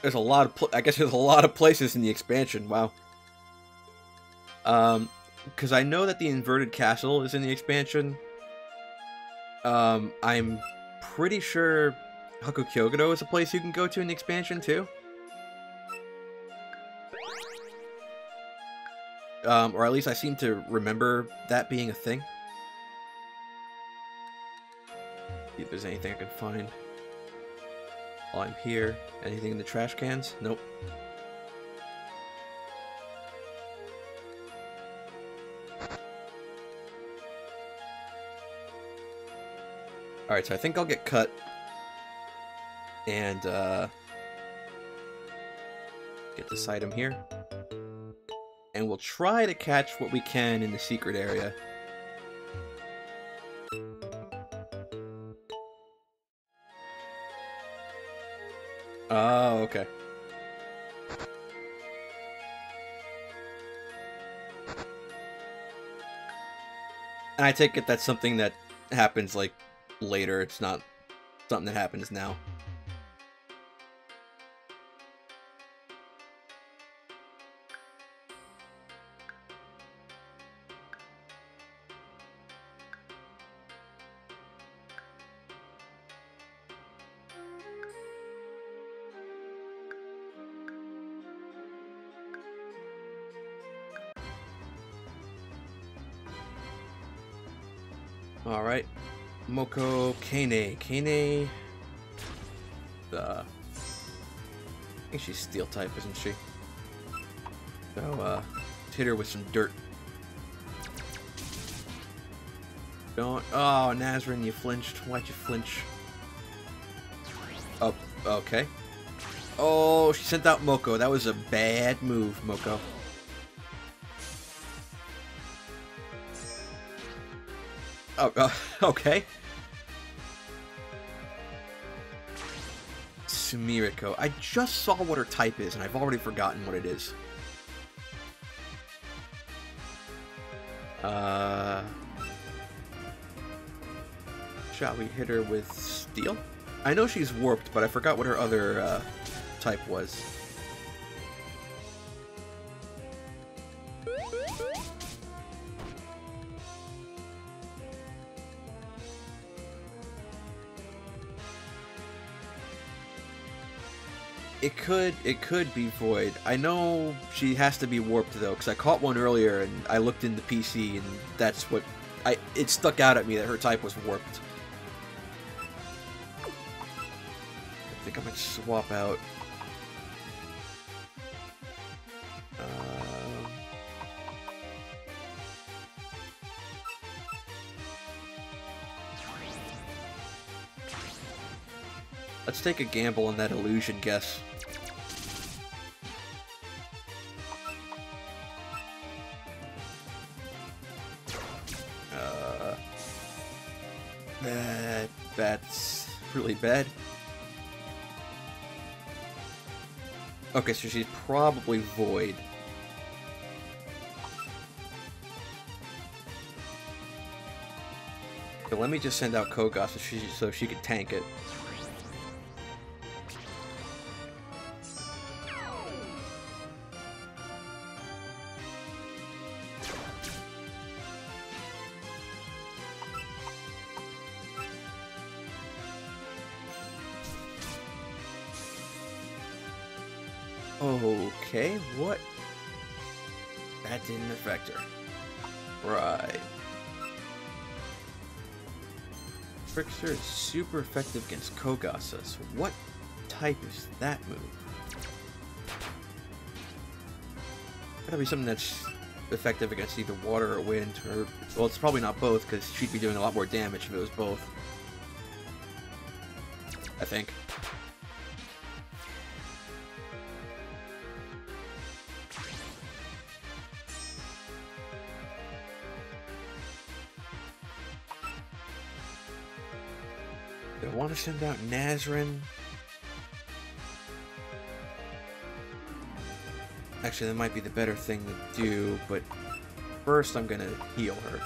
A: There's a lot of... I guess there's a lot of places in the expansion. Wow. Because I know that the Inverted Castle is in the expansion. I'm pretty sure Hakukyogoro is a place you can go to in the expansion, too. Or at least I seem to remember that being a thing. See if there's anything I can find while I'm here. Anything in the trash cans? Nope. Alright, so I think I'll get cut. And, get this item here. And we'll try to catch what we can in the secret area. Oh, okay. And I take it that's something that happens, like, later. It's not something that happens now. Alright. Moko Kane. Kane. I think she's steel type, isn't she? So, let's hit her with some dirt. Don't. Oh, Nazrin, you flinched. Why'd you flinch? Oh, okay. Oh, she sent out Moko. That was a bad move, Moko. Oh, okay. Sumiriko. I just saw what her type is, and I've already forgotten what it is. Shall we hit her with steel? I know she's warped, but I forgot what her other type was. It could be Void. I know she has to be warped though, because I caught one earlier and I looked in the PC and that's what it stuck out at me that her type was warped. I think I might swap out. Let's take a gamble on that illusion guess. That's really bad. Okay, so she's probably Void. So let me just send out Koga so she can tank it. Okay, what? That didn't affect her. Right. Trickster is super effective against Kogasa, so what type is that move? Gotta be something that's effective against either water or wind, or... Well, it's probably not both, because she'd be doing a lot more damage if it was both. I think. Do I want to send out Nazrin? Actually, that might be the better thing to do, but first I'm gonna heal her.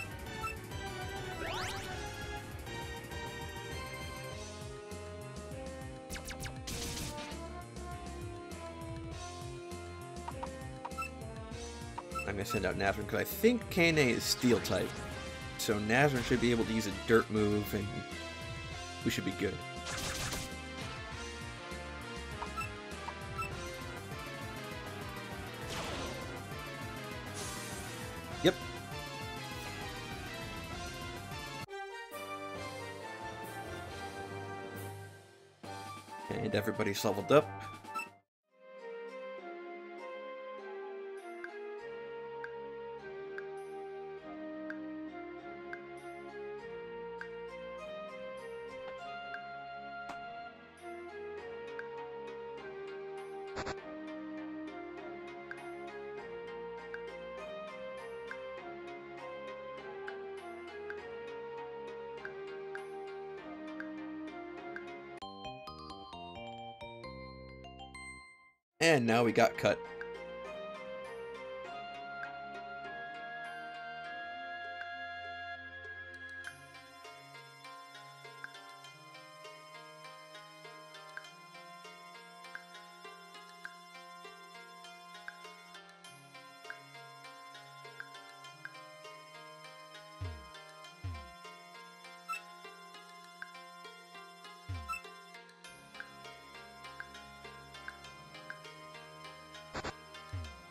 A: I'm gonna send out Nazrin because I think Kane is steel type. So Nazrin should be able to use a dirt move and we should be good. Yep. And everybody's leveled up. And now we got cut.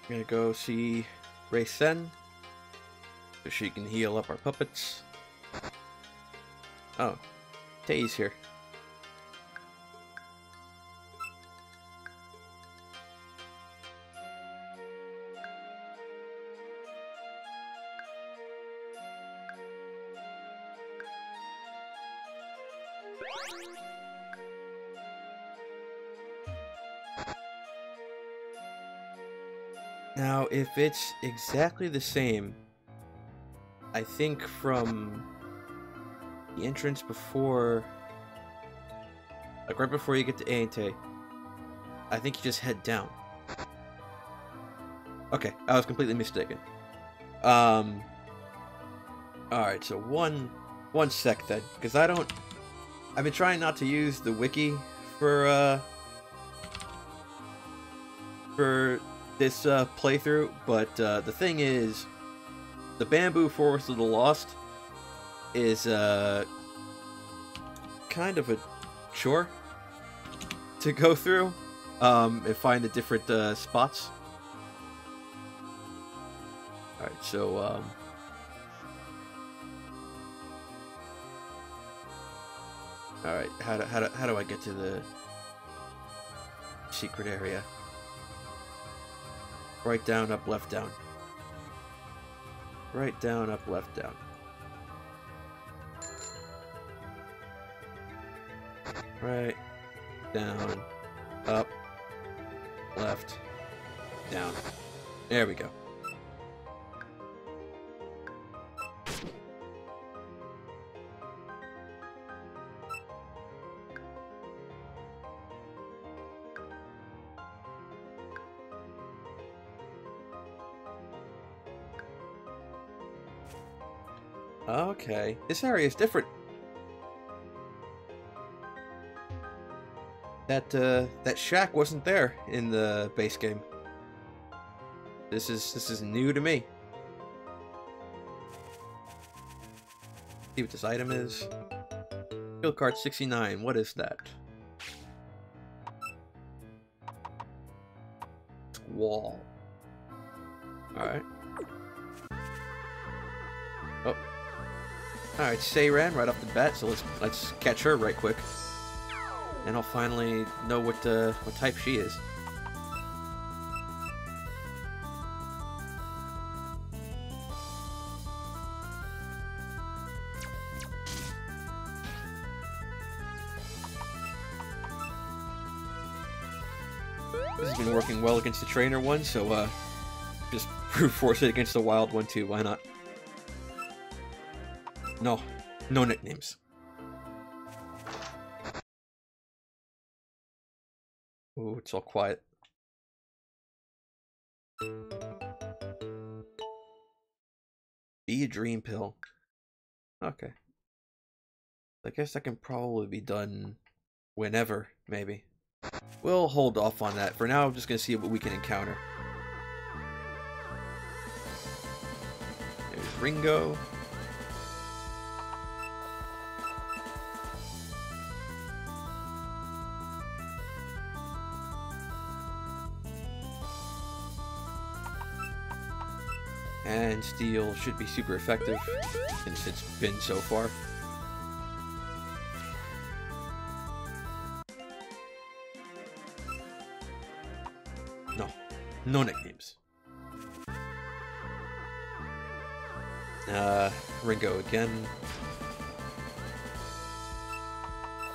A: We're gonna go see Ray Sen so she can heal up our puppets. Oh, Tay's here. Now, if it's exactly the same, I think from the entrance before, like right before you get to Ainte, I think you just head down. Okay, I was completely mistaken. Alright, so one sec then, because I've been trying not to use the wiki for this playthrough, but the thing is, the Bamboo Forest of the Lost is kind of a chore to go through and find the different spots. Alright, so alright, how do I get to the secret area? Right, down, up, left, down. Right, down, up, left, down. Right, down, up, left, down. There we go. Okay, this area is different. That shack wasn't there in the base game. This is new to me. See what this item is. Field card 69. What is that? Wall. All right. Oh. Alright, Seiran right off the bat, so let's catch her right quick. And I'll finally know what type she is. This has been working well against the trainer one, so just brute force it against the wild one too, why not? No nicknames. Ooh, it's all quiet. Be a dream pill. Okay. I guess that can probably be done whenever, maybe. We'll hold off on that. For now, I'm just gonna see what we can encounter. There's Ringo. And Steel should be super effective, since it's been so far. No nicknames. Ringo again.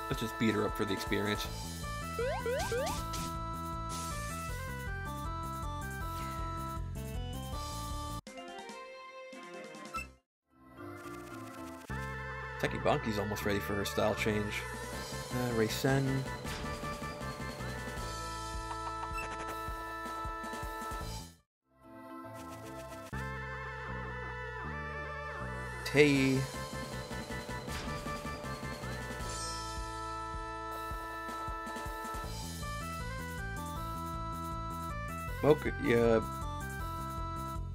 A: Let's just beat her up for the experience. Teki Banki's almost ready for her style change. Raysen. Tei.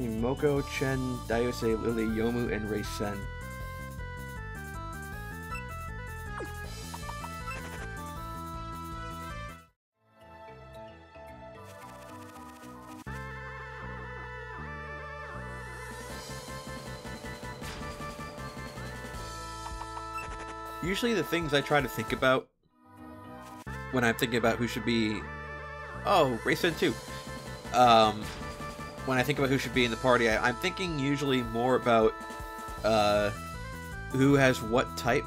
A: Moko, Chen, Daiose, Lily, Yomu, and Raysen. Usually the things I try to think about when I'm thinking about who should be... Oh, Raysen too. When I think about who should be in the party, I'm thinking usually more about who has what type,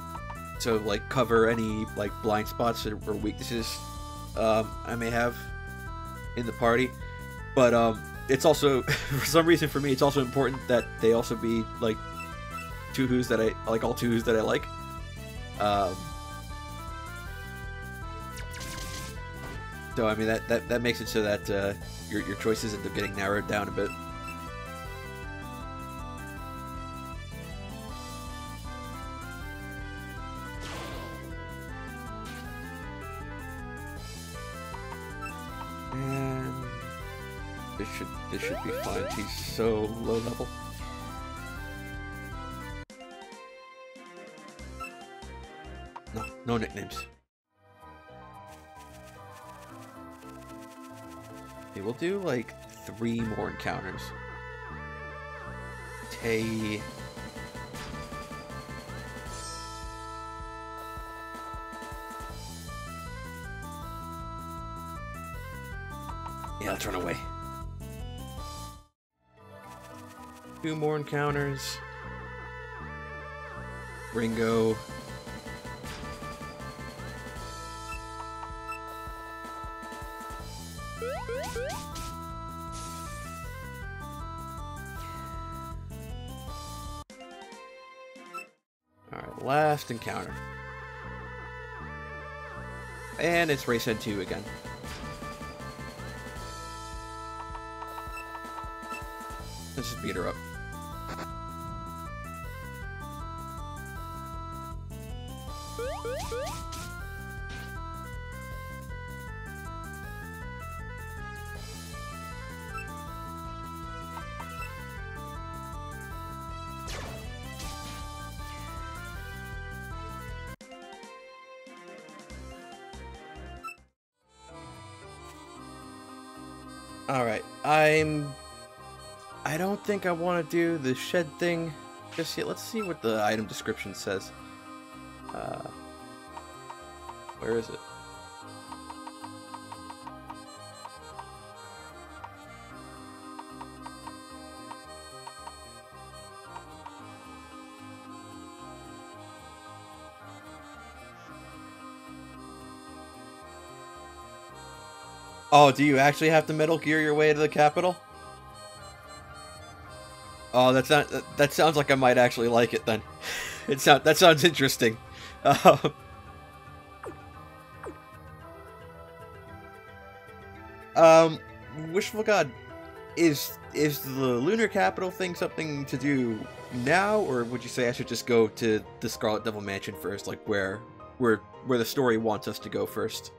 A: so like cover any like blind spots or weaknesses I may have in the party. But it's also, for some reason for me, it's also important that they also be like Touhous that I like, all Touhous that I like. So I mean that makes it so that your choices end up getting narrowed down a bit. And this should be fine. He's so low level. No nicknames. Okay, we'll do like 3 more encounters. Tei. Yeah, let's run away. 2 more encounters. Ringo. Alright, last encounter. And it's Raysen 2 again. Let's just beat her up. Alright, I don't think I want to do the shed thing just yet. Let's see what the item description says. Where is it? Oh, do you actually have to Metal Gear your way to the capital? Oh, that sounds like I might actually like it then. That sounds interesting. Wishful God, is the lunar capital thing something to do now, or would you say I should just go to the Scarlet Devil Mansion first, like where the story wants us to go first?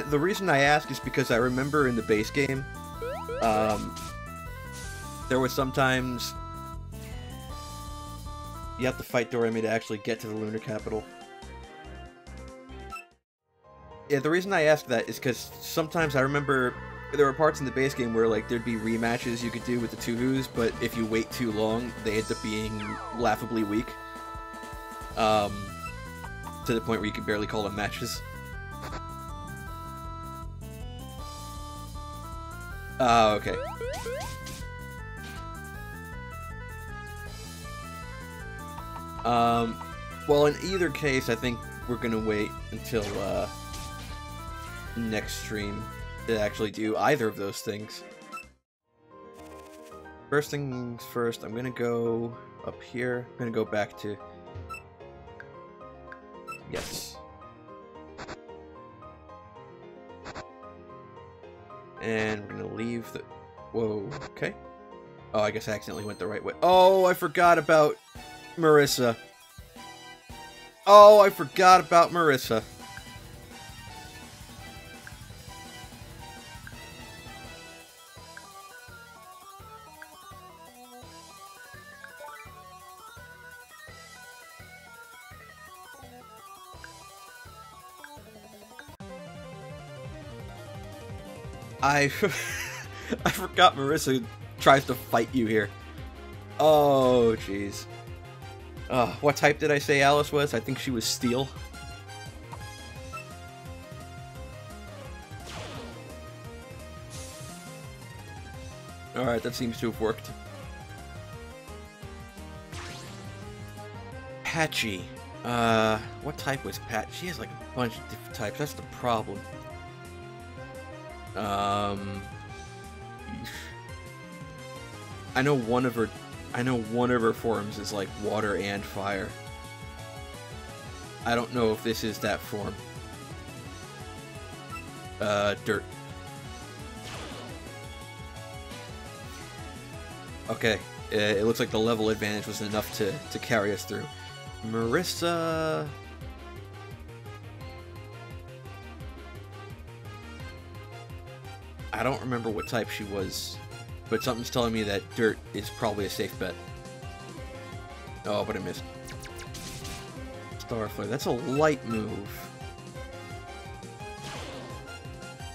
A: The reason I ask is because I remember in the base game, there was sometimes you have to fight Doremi to actually get to the lunar capital. Yeah, the reason I ask that is because sometimes I remember there were parts in the base game where like there'd be rematches you could do with the Touhous, but if you wait too long, they end up being laughably weak. To the point where you could barely call them matches. Oh, okay. Well, in either case, I think we're gonna wait until, next stream to actually do either of those things. First things first, I'm gonna go up here. I'm gonna go back to... Yes. And we're gonna leave the... Whoa, okay. Oh, I guess I accidentally went the right way. Oh, I forgot about Marissa. Oh, I forgot about Marissa. I forgot Marissa tries to fight you here. Oh, jeez. What type did I say Alice was? I think she was Steel. Alright, that seems to have worked. Patchy. What type was Pat? She has like a bunch of different types. That's the problem. I know one of her forms is like water and fire. I don't know if this is that form. Dirt. Okay, it looks like the level advantage was enough to carry us through. Marissa... I don't remember what type she was, but something's telling me that Dirt is probably a safe bet. Oh, but I missed. Starflare, that's a light move.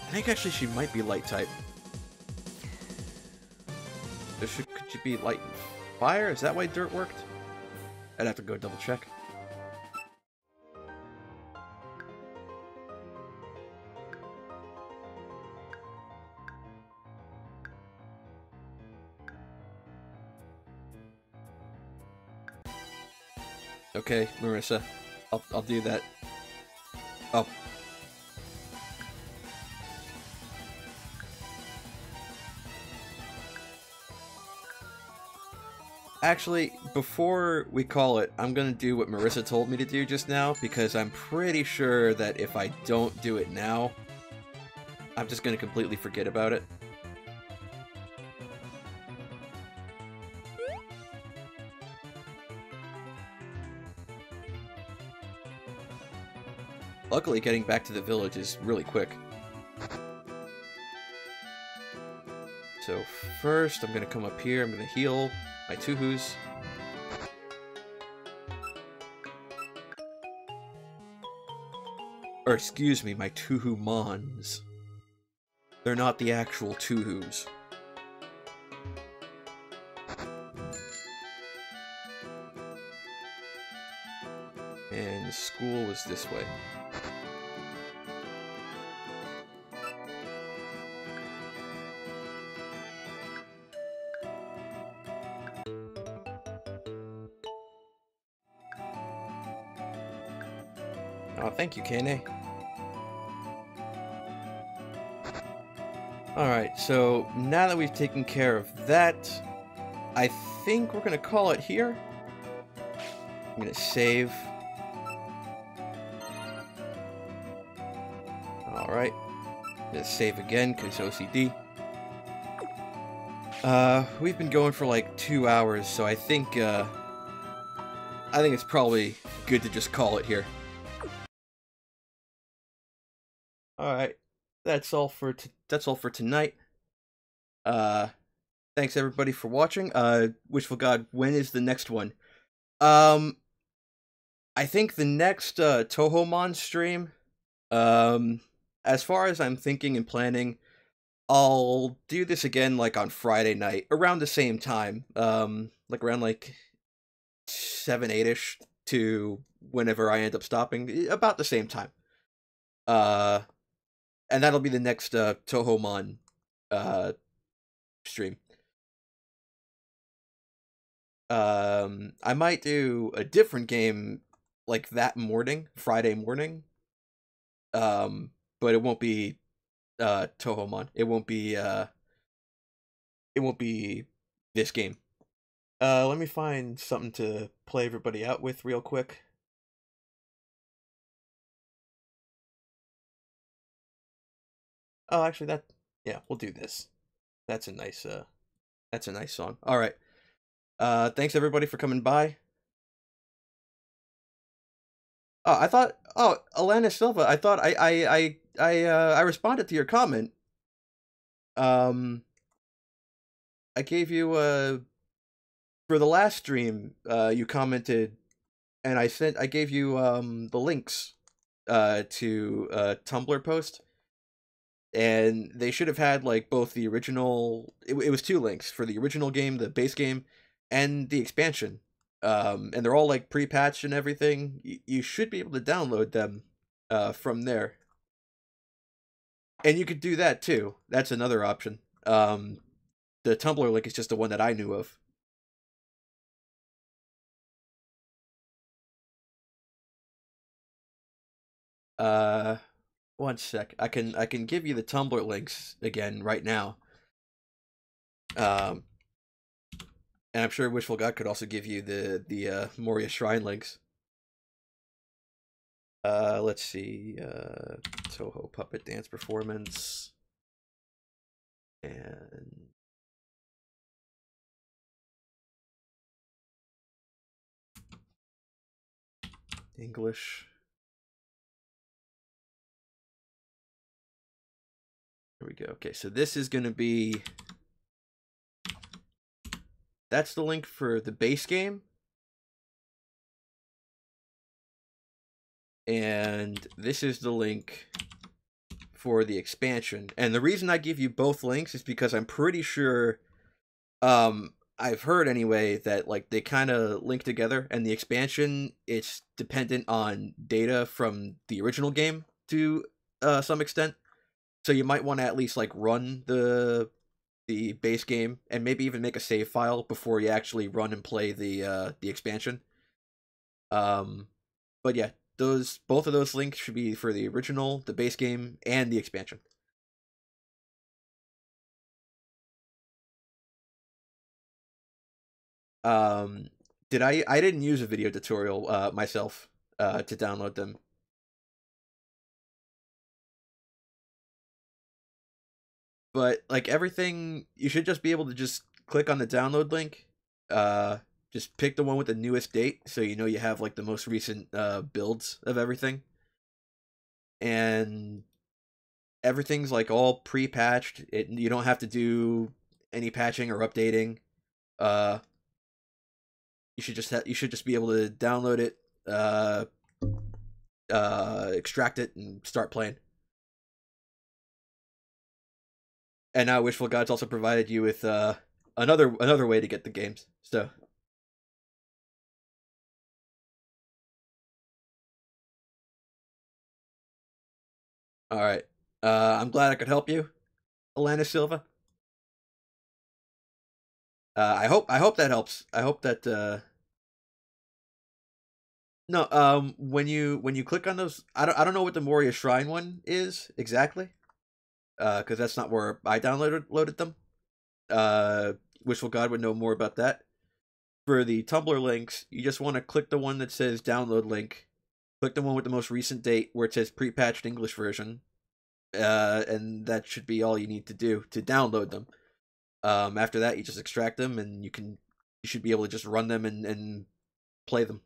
A: I think actually she might be light type. Could she be light and fire? Is that why Dirt worked? I'd have to go double check. Okay, Marissa. I'll do that. Oh. Actually, before we call it, I'm gonna do what Marissa told me to do just now, because I'm pretty sure that if I don't do it now, I'm just gonna completely forget about it. Luckily, getting back to the village is really quick. So first, I'm gonna come up here, I'm gonna heal my Touhous. Or excuse me, my touhoumons. They're not the actual Touhous. And the school was this way. Oh, thank you, Kane. Alright, so now that we've taken care of that, I think we're gonna call it here. I'm gonna save. Alright. Let's save again, because OCD. We've been going for like 2 hours, so I think it's probably good to just call it here. Alright. That's all for tonight. Thanks everybody for watching. Wishful God, when is the next one? I think the next touhoumon stream, as far as I'm thinking and planning, I'll do this again like on Friday night, around the same time. Like around like 7, 8-ish to whenever I end up stopping, about the same time. And that'll be the next touhoumon stream. I might do a different game like that morning, Friday morning. But it won't be touhoumon. It won't be this game. Let me find something to play everybody out with real quick. Oh, actually, yeah, we'll do this. That's a nice song. All right. Thanks everybody for coming by. Alana Silva. I thought I responded to your comment. I gave you for the last stream. You commented, and I gave you the links to Tumblr post. And they should have had like both the original. It was 2 links for the original game, the base game, and the expansion. And they're all like pre-patched and everything. You should be able to download them from there. And you could do that too. That's another option. The Tumblr link is just the one that I knew of. One sec. I can give you the Tumblr links again right now. And I'm sure Wishful God could also give you the Moria Shrine links. Let's see. Touhou puppet dance performance. And English. There we go. Okay, so this is going to be... That's the link for the base game. And this is the link for the expansion. And the reason I give you both links is because I'm pretty sure... I've heard anyway that like they kind of link together, and the expansion, it's dependent on data from the original game to some extent. So you might want to at least like run the base game and maybe even make a save file before you actually run and play the expansion. But yeah, both of those links should be for the original, the base game, and the expansion. I didn't use a video tutorial myself to download them. But like everything, you should just be able to just click on the download link. Just pick the one with the newest date, so you know you have like the most recent builds of everything. And everything's like all pre-patched. You don't have to do any patching or updating. You should just be able to download it, extract it, and start playing. And now Wishful God's also provided you with another way to get the games. So all right, I'm glad I could help you, Alana Silva. I hope that helps. I hope that no, when you click on those, I don't know what the Moria Shrine one is exactly, because that's not where I loaded them. Wishful God would know more about that. For the Tumblr links, you just want to click the one that says download link, click the one with the most recent date where it says pre-patched English version, and that should be all you need to do to download them. After that, you just extract them, and you should be able to just run them and play them.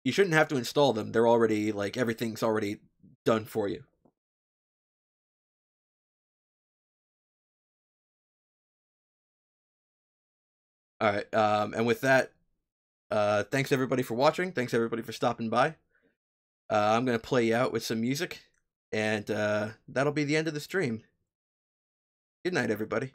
A: You shouldn't have to install them. They're already, like, everything's already done for you. Alright, and with that, thanks everybody for watching. Thanks everybody for stopping by. I'm going to play you out with some music, and that'll be the end of the stream. Good night, everybody.